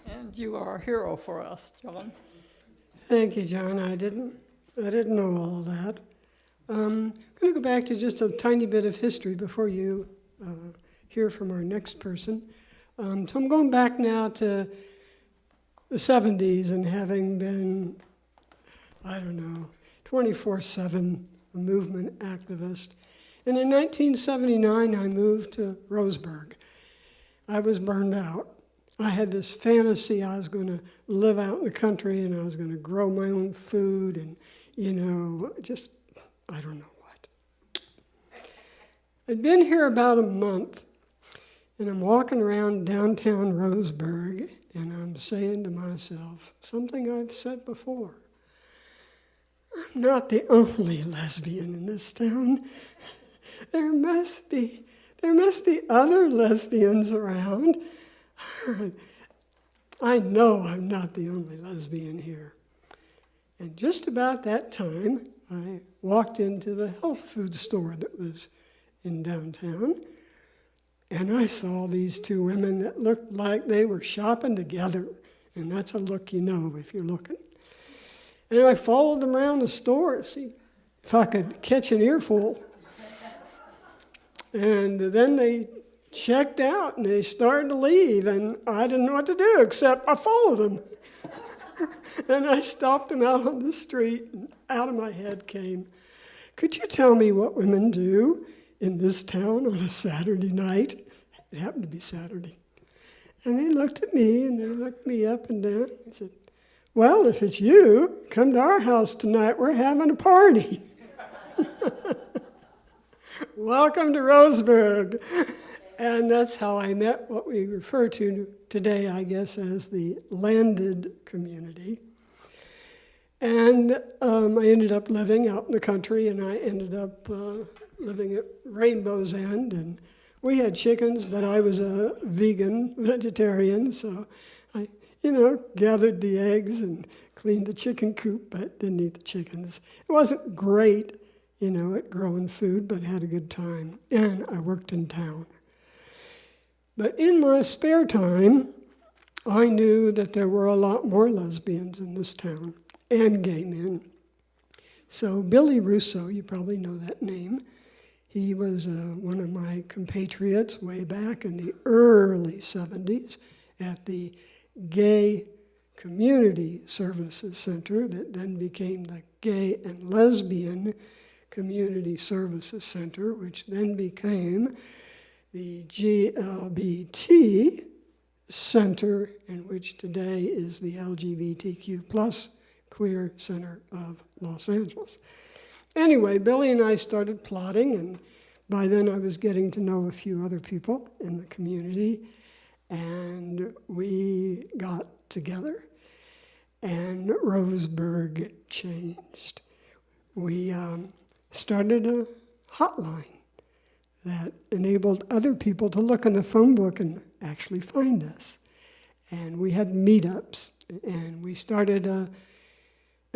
And you are a hero for us, John. Thank you, John. I didn't know all of that. I'm going to go back to just a tiny bit of history before you hear from our next person. So I'm going back now to the 70s and having been, 24/7 a movement activist. And in 1979, I moved to Roseburg. I was burned out. I had this fantasy I was going to live out in the country and I was going to grow my own food and, just, I don't know what. I'd been here about a month and I'm walking around downtown Roseburg and I'm saying to myself something I've said before. I'm not the only lesbian in this town. There must be other lesbians around. I know I'm not the only lesbian here. And just about that time, I walked into the health food store that was in downtown, and I saw these two women that looked like they were shopping together, and that's a look you know if you're looking. And I followed them around the store to see if I could catch an earful. And then they checked out and they started to leave, and I didn't know what to do except I followed them. And I stopped them out on the street, and out of my head came, could you tell me what women do in this town on a Saturday night? It happened to be Saturday. And they looked at me and they looked me up and down and said, Well, if it's you, come to our house tonight. We're having a party. Welcome to Roseburg. And that's how I met what we refer to today, I guess, as the landed community. And I ended up living out in the country, and I ended up living at Rainbow's End. And we had chickens, but I was a vegetarian, so I, gathered the eggs and cleaned the chicken coop, but didn't eat the chickens. It wasn't great, at growing food, but had a good time. And I worked in town. But in my spare time, I knew that there were a lot more lesbians in this town and gay men. So Billy Russo, you probably know that name. He was one of my compatriots way back in the early 70s at the Gay Community Services Center that then became the Gay and Lesbian Community Services Center, which then became the GLBT Center, in which today is the LGBTQ plus Queer Center of Los Angeles. Anyway, Billy and I started plotting, and by then I was getting to know a few other people in the community, and we got together, and Roseburg changed. We started a hotline that enabled other people to look in the phone book and actually find us. And we had meetups, and we started a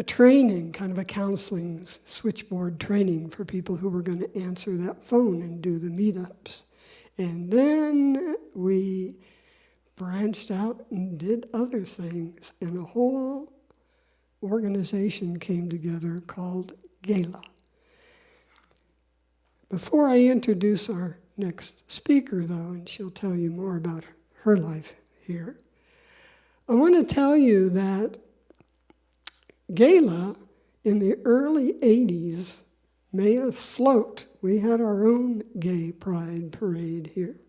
training, kind of a counseling switchboard training for people who were going to answer that phone and do the meetups. And then we branched out and did other things, and a whole organization came together called Gala. Before I introduce our next speaker, though, and she'll tell you more about her life here, I want to tell you that Gala in the early 80s made a float. We had our own gay pride parade here.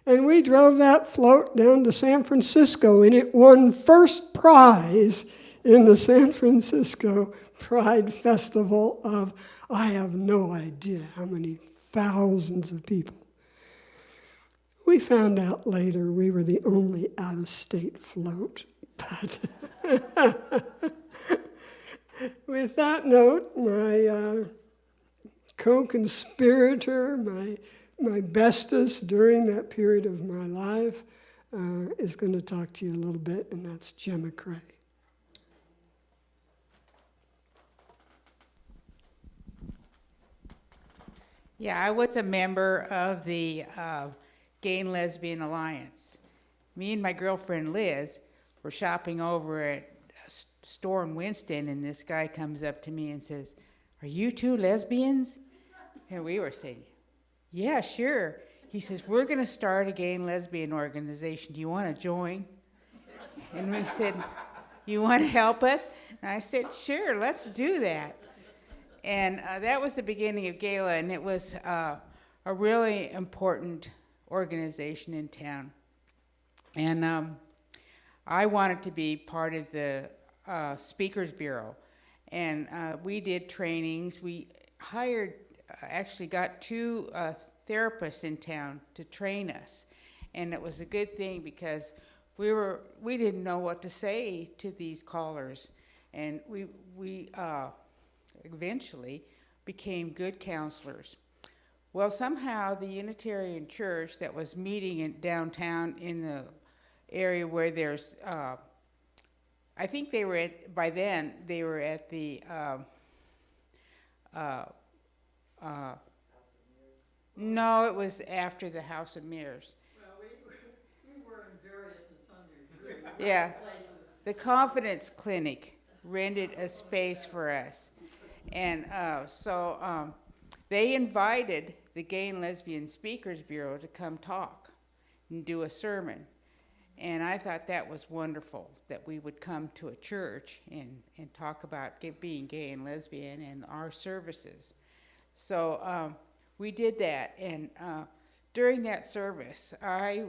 And we drove that float down to San Francisco, and it won first prize in the San Francisco Pride Festival of, I have no idea how many thousands of people. We found out later we were the only out-of-state float. But with that note, my co-conspirator, my bestest during that period of my life is going to talk to you a little bit, and that's Gemma Cray. Yeah, I was a member of the Gay and Lesbian Alliance. Me and my girlfriend Liz were shopping over at a store in Winston, and this guy comes up to me and says, "Are you two lesbians?" And we were saying, "Yeah, sure." He says, "We're going to start a gay and lesbian organization. Do you want to join?" And we said, "You want to help us?" And I said, "Sure, let's do that." And that was the beginning of Gala, and it was a really important organization in town. And I wanted to be part of the Speakers Bureau. And we did trainings. We hired, actually got 2 therapists in town to train us. And it was a good thing because we didn't know what to say to these callers. And we eventually became good counselors. Well, somehow the Unitarian Church that was meeting in downtown in the area where there's, I think they were at, by then, they were at the, no, it was after the House of Mirrors. Well, we were in various and sundry Yeah, places. the Confidence Clinic rented a space for us. And so they invited the Gay and Lesbian Speakers Bureau to come talk and do a sermon. And I thought that was wonderful, that we would come to a church and talk about being gay and lesbian and our services. So we did that. And during that service, I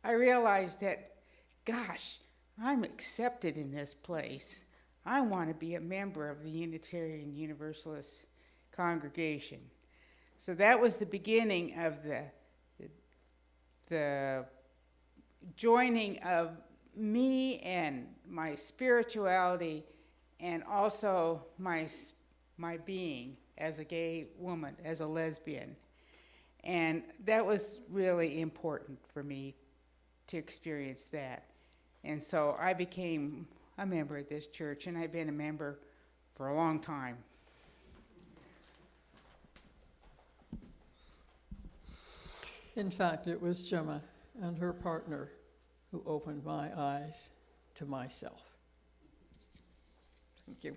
realized that gosh, I'm accepted in this place. I want to be a member of the Unitarian Universalist congregation. So that was the beginning of the joining of me and my spirituality, and also my being as a gay woman, as a lesbian. And that was really important for me to experience that. And so I became a member of this church, and I've been a member for a long time. In fact, it was Gemma and her partner who opened my eyes to myself. Thank you.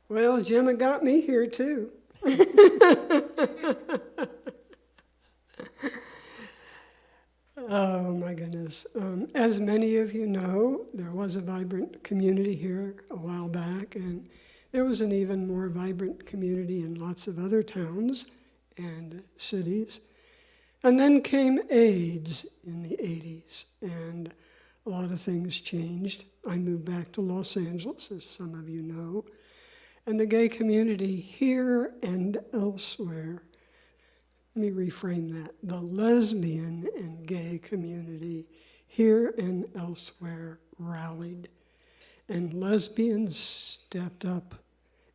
Well, Gemma got me here too. Oh my goodness. As many of you know, there was a vibrant community here a while back, and there was an even more vibrant community in lots of other towns and cities. And then came AIDS in the 80s, and a lot of things changed. I moved back to Los Angeles, as some of you know, and the gay community here and elsewhere, let me reframe that, the lesbian and gay community here and elsewhere rallied, and lesbians stepped up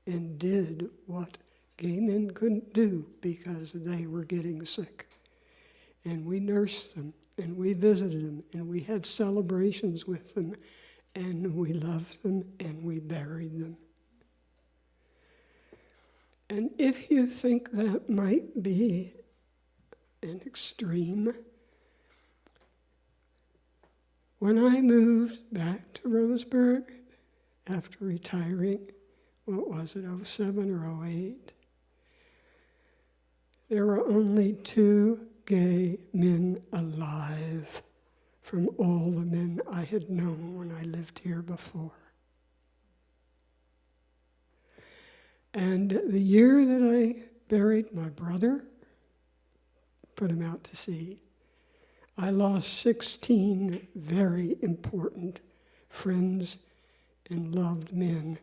and did what gay men couldn't do because they were getting sick. And we nursed them, and we visited them, and we had celebrations with them, and we loved them, and we buried them. And if you think that might be an extreme, when I moved back to Roseburg after retiring, what was it, 07 or 08, there were only 2 gay men alive from all the men I had known when I lived here before. And the year that I buried my brother, put him out to sea, I lost 16 very important friends and loved men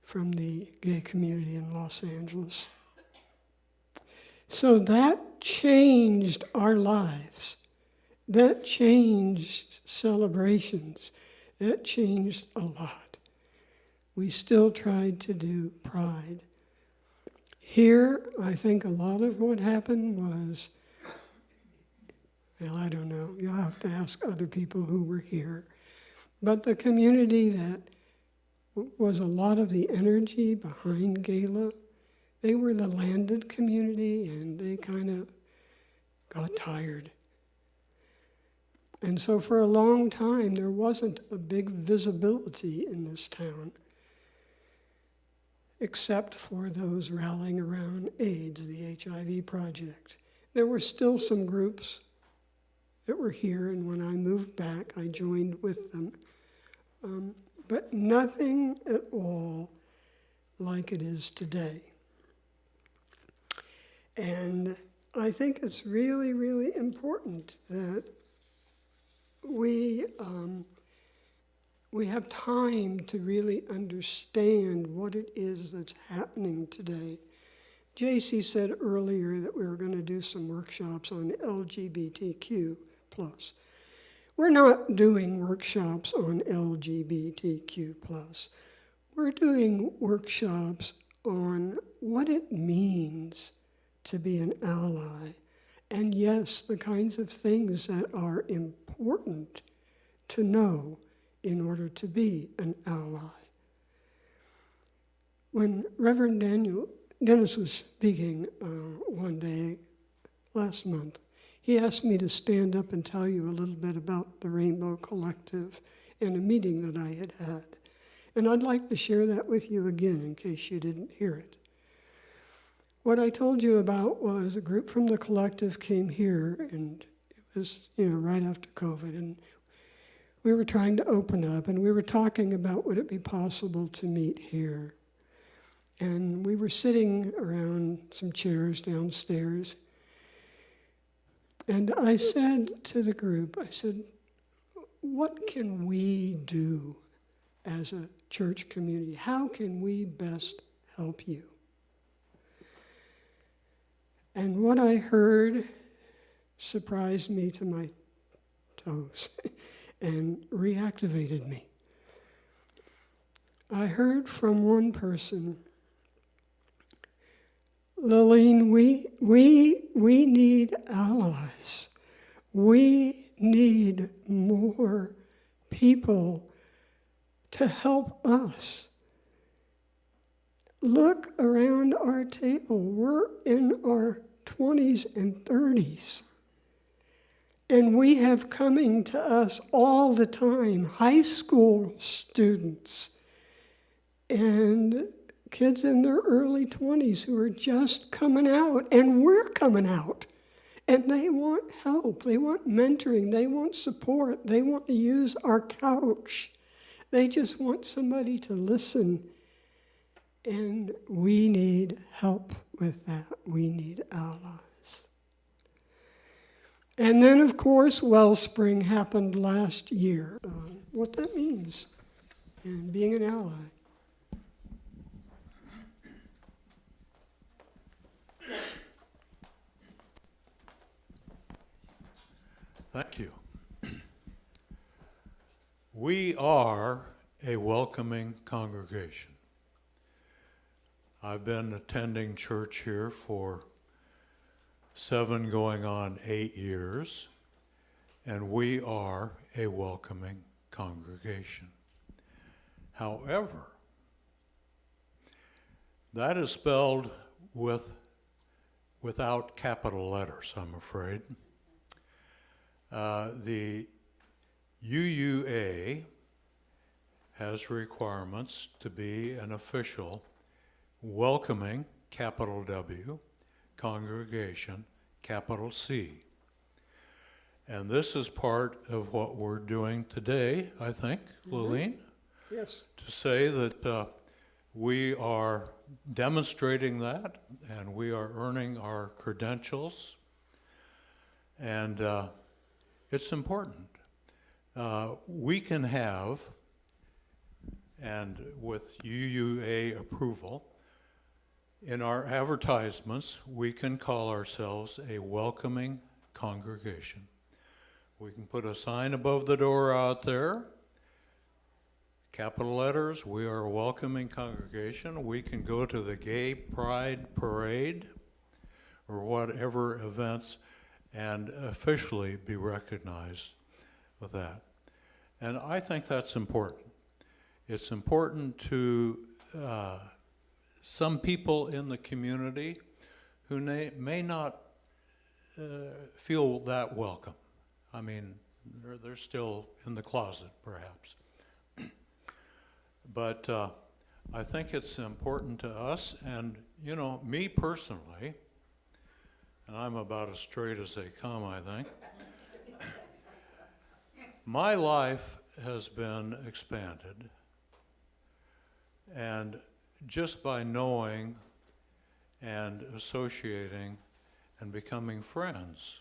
from the gay community in Los Angeles. So that changed our lives. That changed celebrations. That changed a lot. We still tried to do Pride. Here, I think a lot of what happened was, well, I don't know. You'll have to ask other people who were here. But the community that was a lot of the energy behind Gala, they were the landed community, and they kind of got tired. And so for a long time, there wasn't a big visibility in this town, except for those rallying around AIDS, the HIV Project. There were still some groups that were here, and when I moved back, I joined with them. But nothing at all like it is today. And I think it's really, really important that we have time to really understand what it is that's happening today. JC said earlier that we were going to do some workshops on LGBTQ+. We're not doing workshops on LGBTQ+. We're doing workshops on what it means to be an ally. And yes, the kinds of things that are important to know in order to be an ally. When Reverend Dennis was speaking one day last month, he asked me to stand up and tell you a little bit about the Rainbow Collective and a meeting that I had had. And I'd like to share that with you again in case you didn't hear it. What I told you about was a group from the collective came here, and it was, right after COVID, and we were trying to open up, and we were talking about would it be possible to meet here. And we were sitting around some chairs downstairs, And I said to the group, I said, what can we do as a church community? How can we best help you? And what I heard surprised me to my toes and reactivated me. I heard from one person, Lillian, we need allies. We need more people to help us. Look around our table. We're in our 20s and 30s. And we have coming to us all the time high school students and kids in their early 20s who are just coming out, and we're coming out. And they want help, they want mentoring, they want support, they want to use our couch. They just want somebody to listen. And we need help with that. We need allies. And then, of course, Wellspring happened last year. What that means and being an ally. Thank you. We are a welcoming congregation. I've been attending church here for 7 going on 8 years, and we are a welcoming congregation. However, that is spelled without capital letters, I'm afraid. The UUA has requirements to be an official, welcoming, capital W, congregation, capital C. And this is part of what we're doing today, I think, Lillian? Yes. To say that we are demonstrating that, and we are earning our credentials, and it's important. We can have, and with UUA approval, in our advertisements, we can call ourselves a welcoming congregation. We can put a sign above the door out there, capital letters, we are a welcoming congregation. We can go to the Gay Pride Parade or whatever events and officially be recognized with that. And I think that's important. It's important to some people in the community who may not feel that welcome. I mean, they're still in the closet, perhaps. But I think it's important to us, and you know, me personally, and I'm about as straight as they come, I think, my life has been expanded, and just by knowing and associating and becoming friends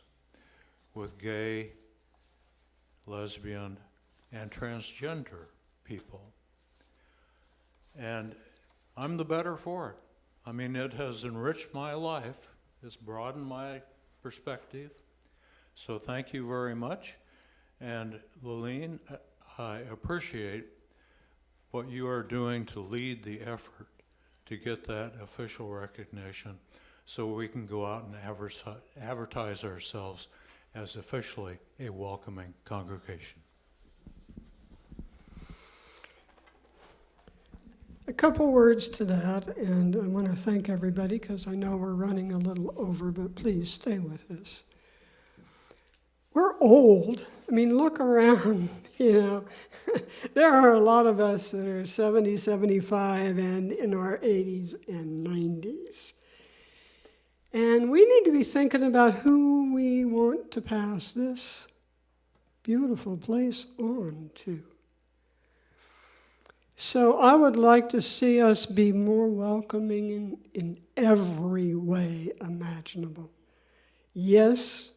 with gay, lesbian, and transgender people. And I'm the better for it. I mean, it has enriched my life. It's broadened my perspective. So thank you very much. And Lillian, I appreciate what you are doing to lead the effort to get that official recognition so we can go out and advertise ourselves as officially a welcoming congregation. A couple words to that, and I want to thank everybody because I know we're running a little over, but please stay with us. We're old. I mean, look around, you know. There are a lot of us that are 70, 75, and in our 80s and 90s. And we need to be thinking about who we want to pass this beautiful place on to. So I would like to see us be more welcoming in every way imaginable. Yes,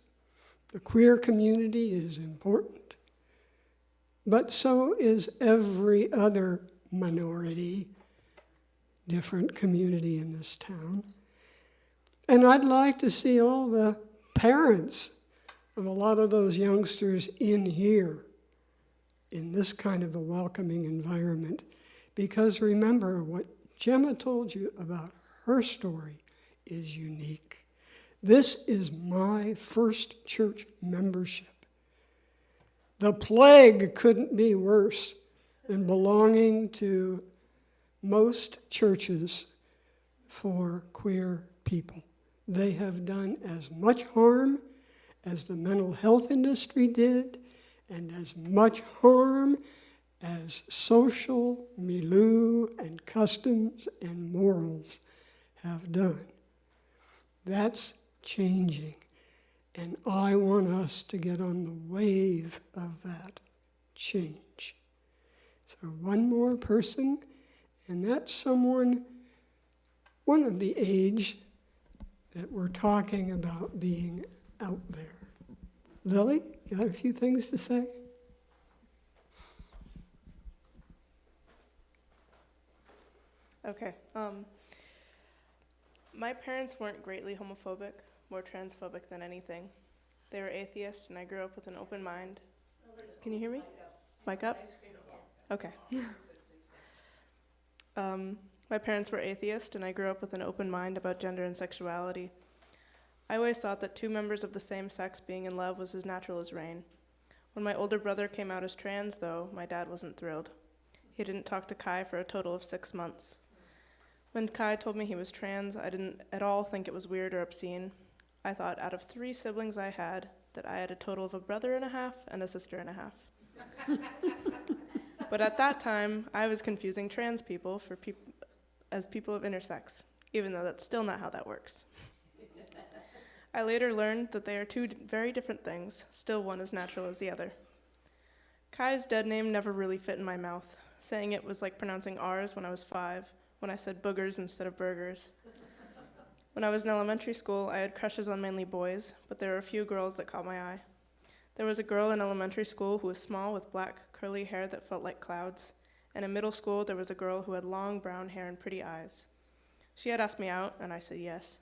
The queer community is important, but so is every other minority, different community in this town. And I'd like to see all the parents of a lot of those youngsters in here, in this kind of a welcoming environment. Because remember, what Gemma told you about her story is unique. This is my first church membership. The plague couldn't be worse than belonging to most churches for queer people. They have done as much harm as the mental health industry did, and as much harm as social milieu and customs and morals have done. That's changing, and I want us to get on the wave of that change. So one more person, and that's someone, one of the age that we're talking about being out there. Lily, you got a few things to say? Okay. My parents weren't greatly homophobic, more transphobic than anything. They were atheists, and I grew up with an open mind. Can you hear me? Mic up? Okay. My parents were atheists, and I grew up with an open mind about gender and sexuality. I always thought that two members of the same sex being in love was as natural as rain. When my older brother came out as trans, though, my dad wasn't thrilled. He didn't talk to Kai for a total of 6 months. When Kai told me he was trans, I didn't at all think it was weird or obscene. I thought out of 3 siblings I had, that I had a total of a brother and a half and a sister and a half. But at that time, I was confusing trans people as people of intersex, even though that's still not how that works. I later learned that they are 2 very different things, still one as natural as the other. Kai's dead name never really fit in my mouth. Saying it was like pronouncing R's when I was 5, when I said boogers instead of burgers. When I was in elementary school, I had crushes on mainly boys, but there were a few girls that caught my eye. There was a girl in elementary school who was small with black, curly hair that felt like clouds, and in middle school there was a girl who had long brown hair and pretty eyes. She had asked me out, and I said yes.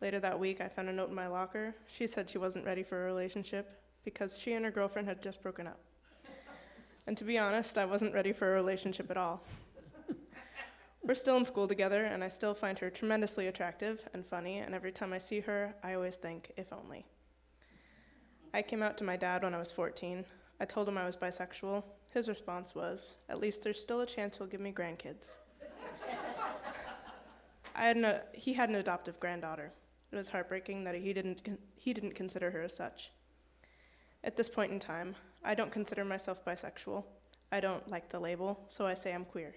Later that week, I found a note in my locker. She said she wasn't ready for a relationship because she and her girlfriend had just broken up. And to be honest, I wasn't ready for a relationship at all. We're still in school together, and I still find her tremendously attractive and funny, and every time I see her, I always think, if only. I came out to my dad when I was 14. I told him I was bisexual. His response was, "At least there's still a chance he'll give me grandkids." He had an adoptive granddaughter. It was heartbreaking that he didn't consider her as such. At this point in time, I don't consider myself bisexual. I don't like the label, so I say I'm queer.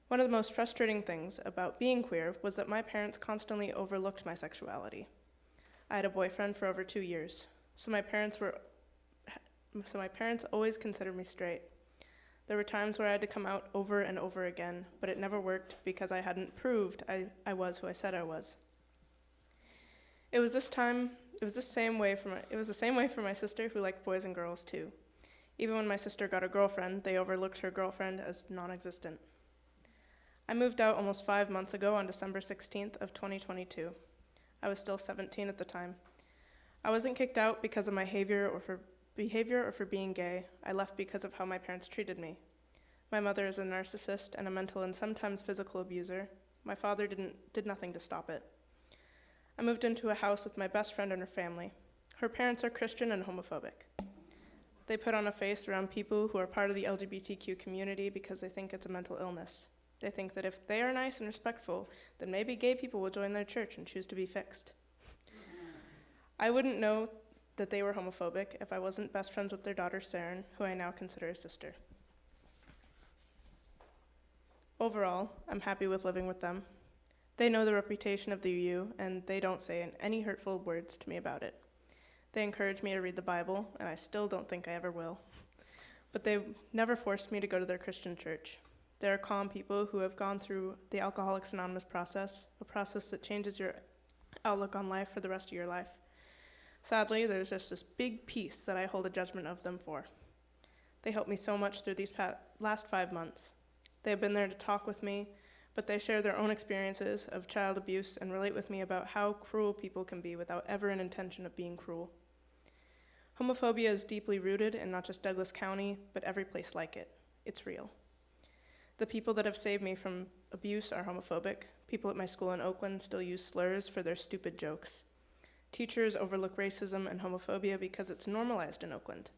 One of the most frustrating things about being queer was that my parents constantly overlooked my sexuality. I had a boyfriend for over 2 years, so my parents always considered me straight. There were times where I had to come out over and over again, but it never worked because I hadn't proved I was who I said I was. It was the same way for my sister, who liked boys and girls too. Even when my sister got a girlfriend, they overlooked her girlfriend as non-existent. I moved out almost 5 months ago on December 16th of 2022. I was still 17 at the time. I wasn't kicked out because of my behavior or for being gay. I left because of how my parents treated me. My mother is a narcissist and a mental and sometimes physical abuser. My father did nothing to stop it. I moved into a house with my best friend and her family. Her parents are Christian and homophobic. They put on a face around people who are part of the LGBTQ community because they think it's a mental illness. They think that if they are nice and respectful, then maybe gay people will join their church and choose to be fixed. I wouldn't know that they were homophobic if I wasn't best friends with their daughter, Saren, who I now consider a sister. Overall, I'm happy with living with them. They know the reputation of the UU, and they don't say any hurtful words to me about it. They encourage me to read the Bible, and I still don't think I ever will. But they never forced me to go to their Christian church. They are calm people who have gone through the Alcoholics Anonymous process, a process that changes your outlook on life for the rest of your life. Sadly, there's just this big piece that I hold a judgment of them for. They helped me so much through these last 5 months. They have been there to talk with me, but they share their own experiences of child abuse and relate with me about how cruel people can be without ever an intention of being cruel. Homophobia is deeply rooted in not just Douglas County, but every place like it. It's real. The people that have saved me from abuse are homophobic. People at my school in Oakland still use slurs for their stupid jokes. Teachers overlook racism and homophobia because it's normalized in Oakland.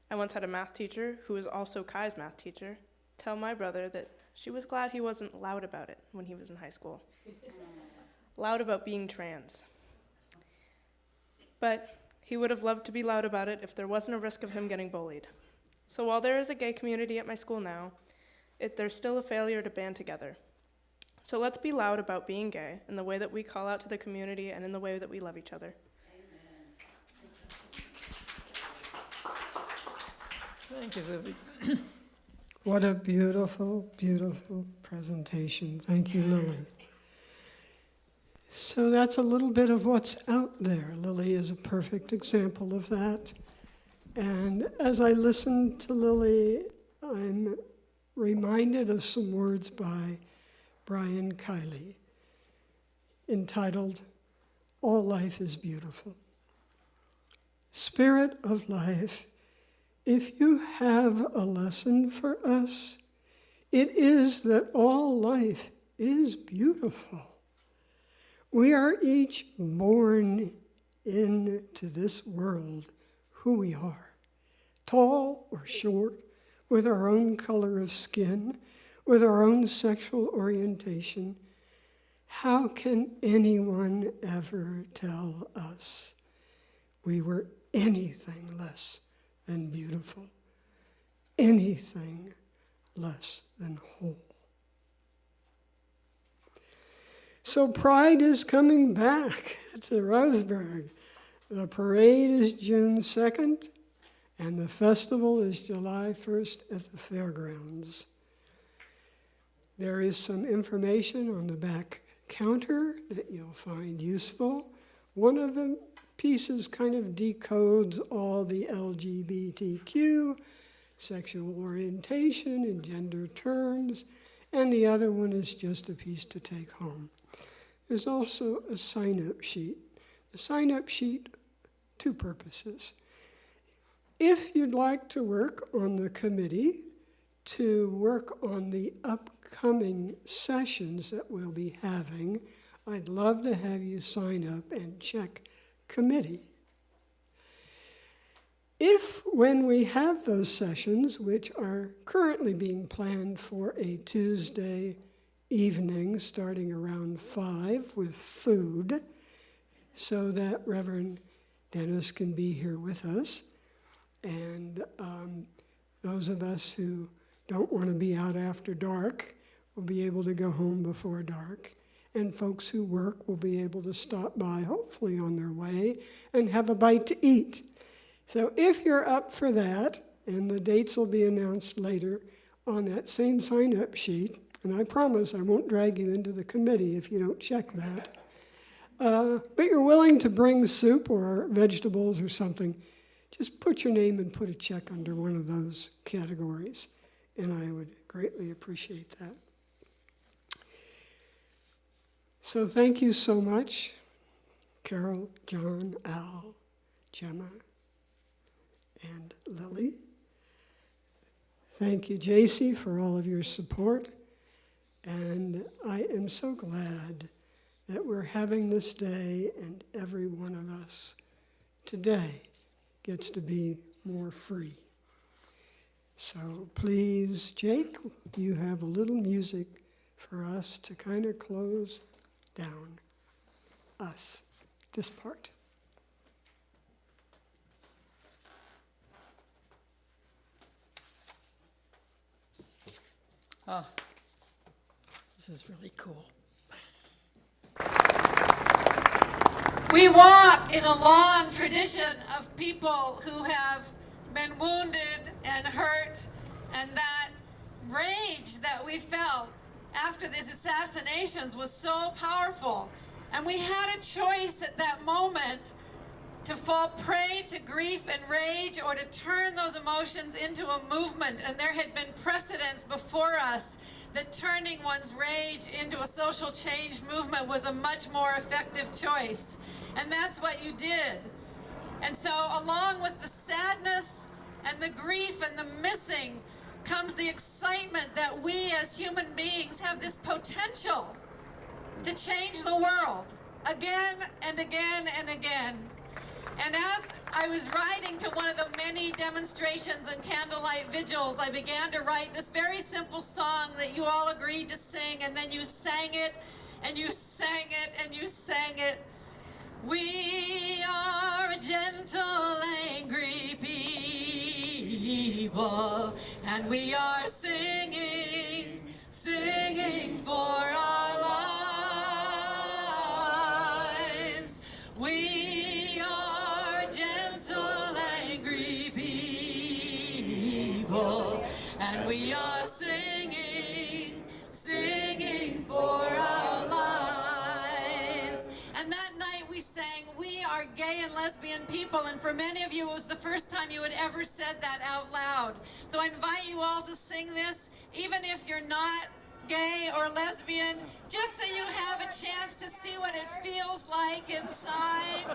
I once had a math teacher, who was also Kai's math teacher, tell my brother that she was glad he wasn't loud about it when he was in high school. Loud about being trans. But he would have loved to be loud about it if there wasn't a risk of him getting bullied. So while there is a gay community at my school now, there's still a failure to band together. So let's be loud about being gay in the way that we call out to the community and in the way that we love each other. Thank you, Libby. What a beautiful, beautiful presentation. Thank you, Lily. So that's a little bit of what's out there. Lily is a perfect example of that. And as I listen to Lily, I'm reminded of some words by Brian Kiley entitled, "All Life is Beautiful." Spirit of life, if you have a lesson for us, it is that all life is beautiful. We are each born into this world who we are, tall or short, with our own color of skin, with our own sexual orientation. How can anyone ever tell us we were anything less than beautiful, anything less than whole? So Pride is coming back to Roseburg. The parade is June 2nd, and the festival is July 1st at the fairgrounds. There is some information on the back counter that you'll find useful. One of the pieces kind of decodes all the LGBTQ, sexual orientation, and gender terms, and the other one is just a piece to take home. There's also a sign-up sheet. The sign-up sheet, two purposes. If you'd like to work on the committee, to work on the upcoming sessions that we'll be having, I'd love to have you sign up and check committee. If, when we have those sessions, which are currently being planned for a Tuesday evening starting around 5 with food, so that Reverend Dennis can be here with us, and those of us who don't want to be out after dark will be able to go home before dark, and folks who work will be able to stop by, hopefully on their way, and have a bite to eat. So if you're up for that, and the dates will be announced later on that same sign-up sheet, and I promise I won't drag you into the committee if you don't check that, but you're willing to bring soup or vegetables or something, just put your name and put a check under one of those categories, and I would greatly appreciate that. So thank you so much, Carol, John, Al, Gemma, and Lily. Thank you, JC, for all of your support. And I am so glad that we're having this day and every one of us today gets to be more free. So please, Jake, you have a little music for us to kind of close down us, this part. Ah, this is really cool. We walk in a long tradition of people who have been wounded and hurt, and that rage that we felt after these assassinations was so powerful. And we had a choice at that moment to fall prey to grief and rage or to turn those emotions into a movement. And there had been precedents before us that turning one's rage into a social change movement was a much more effective choice. And that's what you did. And so along with the sadness and the grief and the missing comes the excitement that we as human beings have this potential to change the world again and again and again. And as I was writing to one of the many demonstrations and candlelight vigils, I began to write this very simple song that you all agreed to sing, and then you sang it, and you sang it, and you sang it. We are a gentle, angry people, and we are singing, singing for our lives. We are a gentle, angry people, and we are singing, singing for our lives. And that night we sang, we are gay and lesbian people, and for many of you it was the first time you had ever said that out loud. So I invite you all to sing this, even if you're not gay or lesbian, just so you have a chance to see what it feels like inside.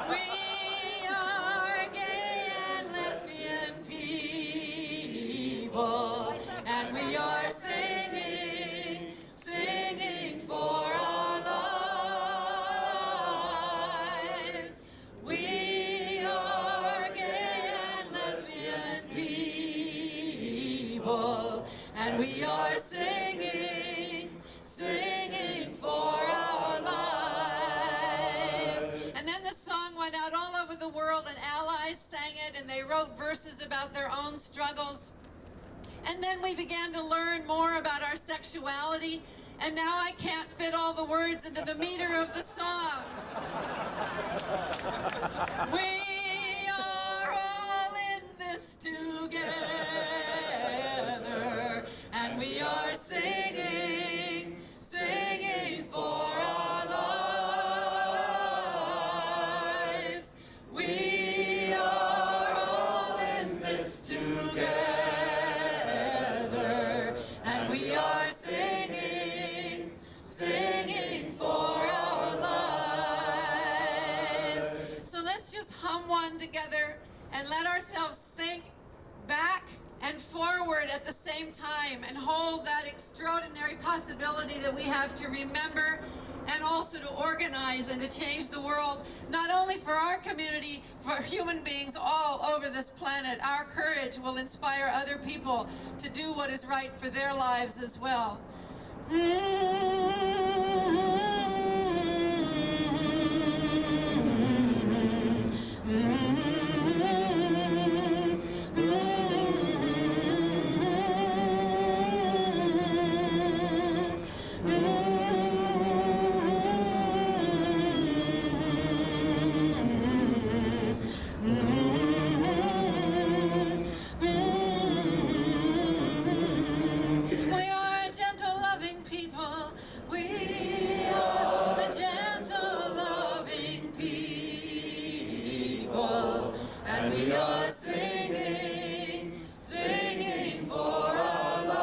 We are gay and lesbian people, and we are singing, singing for our lives. We are gay and lesbian people, and we are singing, singing for our lives. And then the song went out all over the world, and allies sang it, and they wrote verses about their own struggles. And then we began to learn more about our sexuality, and now I can't fit all the words into the meter of the song. We are all in this together, and we are singing, singing for our lives. We are all in this together, and we are singing, singing for our lives. So let's just hum one together and let ourselves think back and forward at the same time, and hold that extraordinary possibility that we have to remember and also to organize and to change the world, not only for our community, for human beings all over this planet. Our courage will inspire other people to do what is right for their lives as well. We are a gentle, loving people. We are a gentle, loving people. And we are singing, singing for our lives.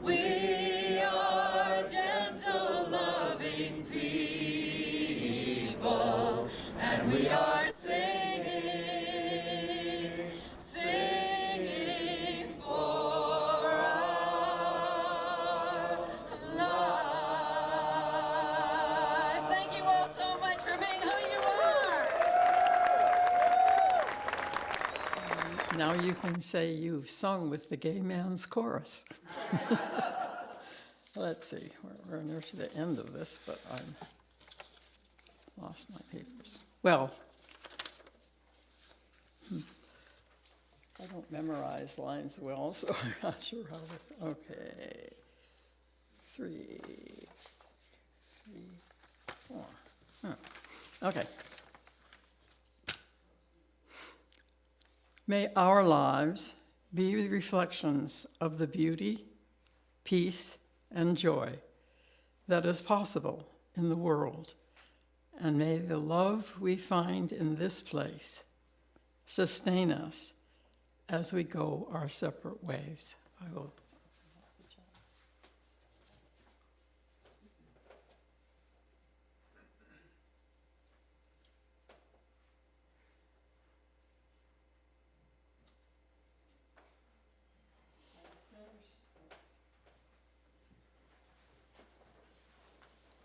We are gentle, loving people. And we are singing, singing for our lives. Thank you all so much for being who you are. Now you can say you've sung with the gay man's chorus. Let's see, we're near to the end of this, but I've lost my papers. Well, I don't memorize lines well, so I'm not sure how to, okay. 3, 4. Okay. May our lives be reflections of the beauty, peace, and joy that is possible in the world, and may the love we find in this place sustain us as we go our separate ways. I will.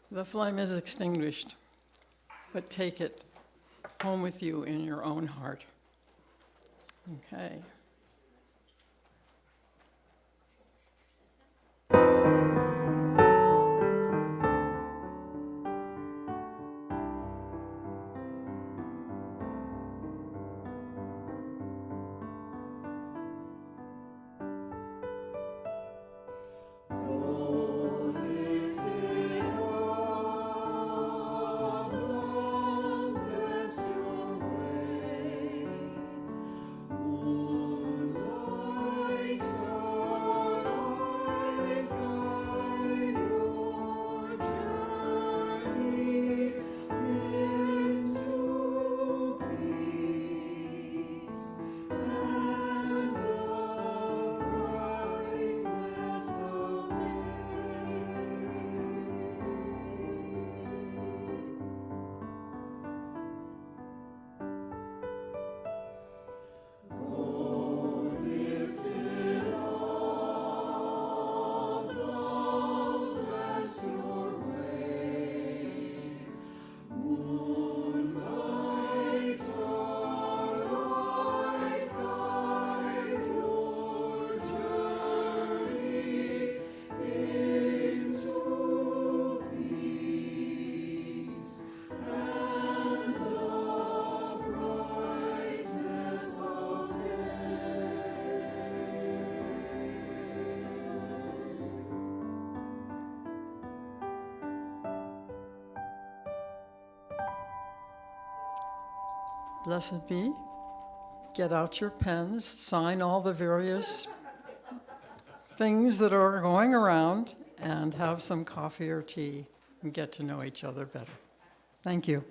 The flame is extinguished, but take it home with you in your own heart. Okay. Blessed be. Get out your pens, sign all the various things that are going around, and have some coffee or tea and get to know each other better. Thank you.